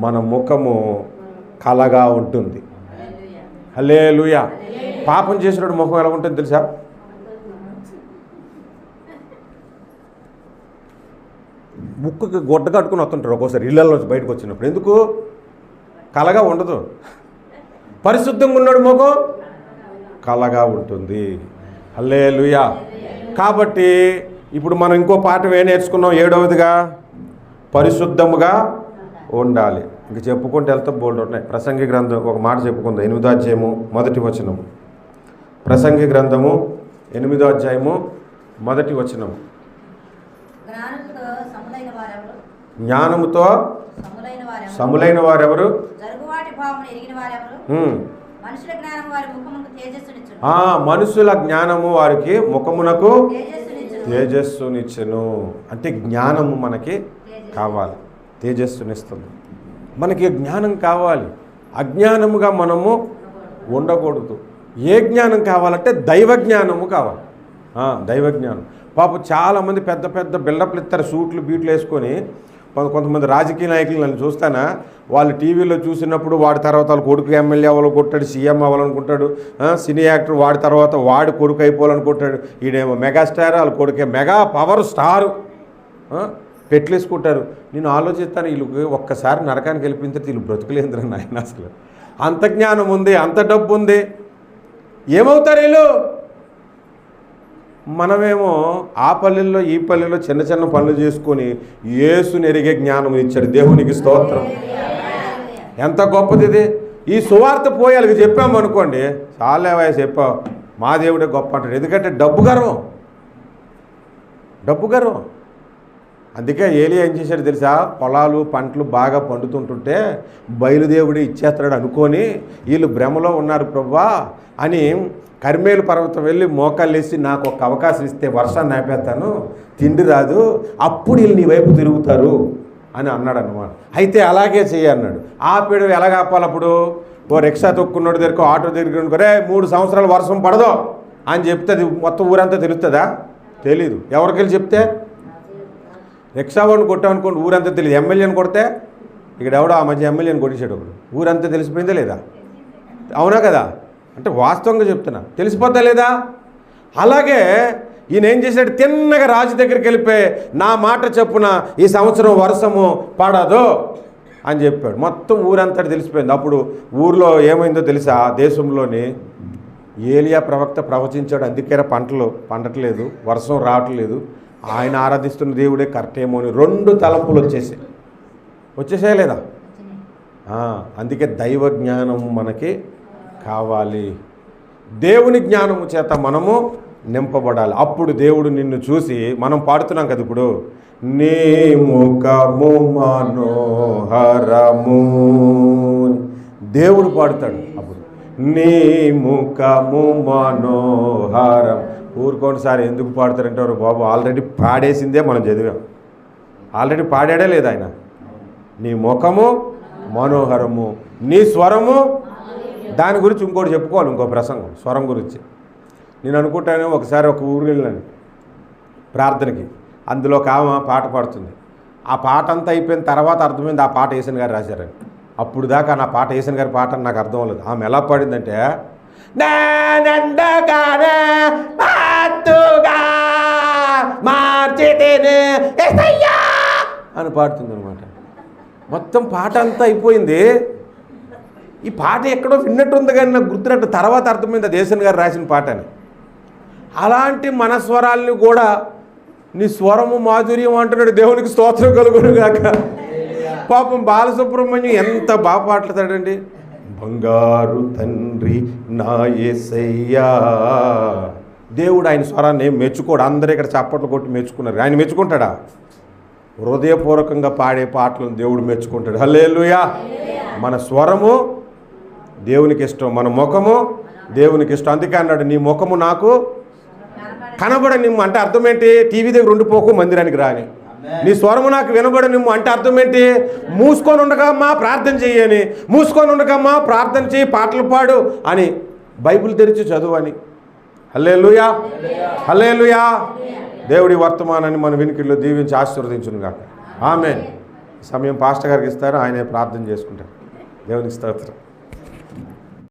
Speaker 1: మన ముఖము కలగా ఉంటుంది. హల్లెలూయా. పాపం చేసినప్పుడు ముఖం ఎలా ఉంటుంది తెలుసా? ముక్కుకి గుడ్డ కట్టుకుని వస్తుంటారు ఒక్కోసారి ఇళ్ళల్లోంచి బయటకు వచ్చినప్పుడు. ఎందుకు? కలగా ఉండదు. పరిశుద్ధంగా ఉన్నాడు ముఖం కలగా ఉంటుంది. హల్లెలూయా. కాబట్టి ఇప్పుడు మనం ఇంకో పాఠం ఏం నేర్చుకున్నాం? 7వదిగా పరిశుద్ధముగా ఉండాలి. ఇంక చెప్పుకుంటూ వెళ్తే బోల్డ్ ఉన్నాయి. ప్రసంగి గ్రంథం ఒక మాట చెప్పుకుందాం. 8వ అధ్యాయము 1వ వచనము. ప్రసంగి గ్రంథము 8వ అధ్యాయము 1వ వచనము. జ్ఞానముతో సములైన వారెవరు? మనుషుల జ్ఞానము వారికి ముఖమునకు తేజస్సునిచ్చెను. అంటే జ్ఞానము మనకి కావాలి, తేజస్సునిస్తుంది. మనకి జ్ఞానం కావాలి. అజ్ఞానముగా మనము ఉండకూడదు. ఏ జ్ఞానం కావాలంటే దైవ జ్ఞానము కావాలి. దైవ జ్ఞానం. పాపం చాలామంది పెద్ద పెద్ద బిల్డప్లు ఇస్తారు, సూట్లు బీట్లు వేసుకొని. కొంతమంది రాజకీయ నాయకులు నన్ను చూస్తానా, వాళ్ళు టీవీలో చూసినప్పుడు వాడి తర్వాత వాళ్ళ కొడుకు ఎమ్మెల్యే అవ్వాలనుకుంటాడు, సీఎం అవ్వాలనుకుంటాడు, సినీ యాక్టర్ వాడి తర్వాత వాడి కొడుకు అయిపోవాలనుకుంటాడు. ఈడేమో మెగాస్టార్, వాళ్ళ కొడుకే మెగా పవర్ స్టారు, పెట్లేసుకుంటారు. నేను ఆలోచిస్తాను, వీళ్ళు ఒక్కసారి నరకానికి వెళ్ళిపోతే వీళ్ళు బ్రతుకులేంద్ర నాయన. అసలు అంత జ్ఞానం ఉంది, అంత డబ్బు ఉంది, ఏమవుతారు వీళ్ళు? మనమేమో ఆ పల్లెల్లో ఈ పల్లెల్లో చిన్న చిన్న పనులు చేసుకొని యేసుని ఎరిగే జ్ఞానం ఇచ్చాడు. దేవునికి స్తోత్రం. ఎంత గొప్పది ఇది. ఈ సువార్త పోయాలికి చెప్పాము అనుకోండి, చాలే వయసు చెప్పావు, మా దేవుడే గొప్ప అంటాడు. ఎందుకంటే డబ్బు గర్వం. అందుకే ఏలియా ఏం చేశాడు తెలుసా? పొలాలు పంటలు బాగా పండుతుంటుంటే బయలుదేవుడు ఇచ్చేస్తాడు అనుకొని వీళ్ళు భ్రమలో ఉన్నారు ప్రభువా అని కర్మేలు పర్వతం వెళ్ళి మోకాళ్ళేసి నాకు ఒక అవకాశం ఇస్తే వర్షాన్ని ఆపేస్తాను, తిండి రాదు, అప్పుడు వీళ్ళు నీ వైపు తిరుగుతారు అని అన్నాడు అన్నమాట. అయితే అలాగే చెయ్యన్నాడు. ఆపేడు ఎలాగ ఆపాలి? అప్పుడు ఓ రిక్షా తొక్కున్నాడు దగ్గర, ఆటో దగ్గర, 3 సంవత్సరాలు వర్షం పడదు అని చెప్తే అది మొత్తం ఊరంతా తెలుస్తుందా? తెలీదు. ఎవరికెళ్ళి చెప్తే? రిక్షా వాడిని కొట్టామనుకోండి, ఊరంతా తెలియదు. ఎమ్మెల్యేని కొడితే, ఇక్కడ ఎవడో ఆ మధ్య ఎమ్మెల్యేని కొట్టేసాడు ఒకడు, ఊరంతా తెలిసిపోయిందా లేదా? అవునా కదా? అంటే వాస్తవంగా చెప్తున్నా, తెలిసిపోతా లేదా? అలాగే ఈయన ఏం చేశాడు? తిన్నగా రాజు దగ్గరికి వెళ్ళిపోయి నా మాట చెప్పున ఈ సంవత్సరం వర్షము పడదు అని చెప్పాడు. మొత్తం ఊరంతటి తెలిసిపోయింది. అప్పుడు ఊర్లో ఏమైందో తెలుసా? దేశంలోని ఏలియా ప్రవక్త ప్రవచించాడు, అందుకే పంటలు పండట్లేదు, వర్షం రావట్లేదు, ఆయన ఆరాధిస్తున్న దేవుడే కరెక్ట్ ఏమో అని 2 తలంపులు వచ్చేసాయా లేదా? అందుకే దైవ జ్ఞానం మనకి కావాలి. దేవుని జ్ఞానము చేత మనము నింపబడాలి. అప్పుడు దేవుడు నిన్ను చూసి, మనం పాడుతున్నాం కదా ఇప్పుడు, నీ ముఖము మనోహరము, దేవుడు పాడుతాడు అప్పుడు, నీ ముఖము మనోహరం. ఊరుకోండి సార్, ఎందుకు పాడతారంటారు బాబు? ఆల్రెడీ పాడేసిందే మనం చదివాం. ఆల్రెడీ పాడాడే లేదా ఆయన? నీ ముఖము మనోహరము, నీ స్వరము. దాని గురించి ఇంకోటి చెప్పుకోవాలి, ఇంకో ప్రసంగం స్వరం గురించి. నేను అనుకుంటాను, ఒకసారి ఒక ఊరు వెళ్ళాను ప్రార్థనకి. అందులో ఒక ఆమె పాట పాడుతుంది. ఆ పాట అంతా అయిపోయిన తర్వాత అర్థమైంది ఆ పాట యేసన్ గారు రాశారని. అప్పుడు దాకా నా పాట యేసన్ గారి పాట అని నాకు అర్థం అవ్వలేదు. ఆమె ఎలా పాడిందంటే, అని పాడుతుంది అనమాట. మొత్తం పాట అంతా అయిపోయింది. ఈ పాట ఎక్కడో విన్నట్టుంది కానీ నాకు గుర్తున్నట్టు తర్వాత అర్థమైంది యేసన్ గారు రాసిన పాట అని. అలాంటి మన స్వరాల్ని కూడా నీ స్వరము మాధుర్యం అంటున్నాడు. దేవునికి స్తోత్రం కలుగును గాక. పాపం బాలసుబ్రహ్మణ్యం ఎంత బాగా పాటలుతాడండి. బంగారు తండ్రి నా యేసయ్యా. దేవుడు ఆయన స్వరాన్ని మెచ్చుకోడు. అందరూ ఇక్కడ చప్పట్లు కొట్టి మెచ్చుకున్నారు. ఆయన మెచ్చుకుంటాడా? హృదయపూర్వకంగా పాడే పాటలను దేవుడు మెచ్చుకుంటాడు. హల్లెలూయా. మన స్వరము దేవునికి ఇష్టం, మన ముఖము దేవునికి ఇష్టం. అందుకే అన్నాడు, నీ ముఖము నాకు కనబడనిమ్ము. అంటే అర్థం ఏంటి? టీవీ దగ్గర ఉండిపోకు, మందిరానికి రాని. నీ స్వరము నాకు వినబడనిమ్ము అంటే అర్థం ఏంటి? మూసుకొని ఉండకమ్మా ప్రార్థన చెయ్యని, మూసుకొని ఉండకమ్మా ప్రార్థన చేయి, పాటలు పాడు అని, బైబిల్ తెరిచి చదువు అని. హల్లెలూయా, హల్లెలూయా. దేవుడి వర్తమానాన్ని మన వినికిడిలో దీవించి ఆశీర్వదించును గాక. ఆమేన్. సమయం పాస్టర్ గారికి ఇస్తారు, ఆయనే ప్రార్థన చేసుకుంటారు. దేవునికి స్తోత్రం.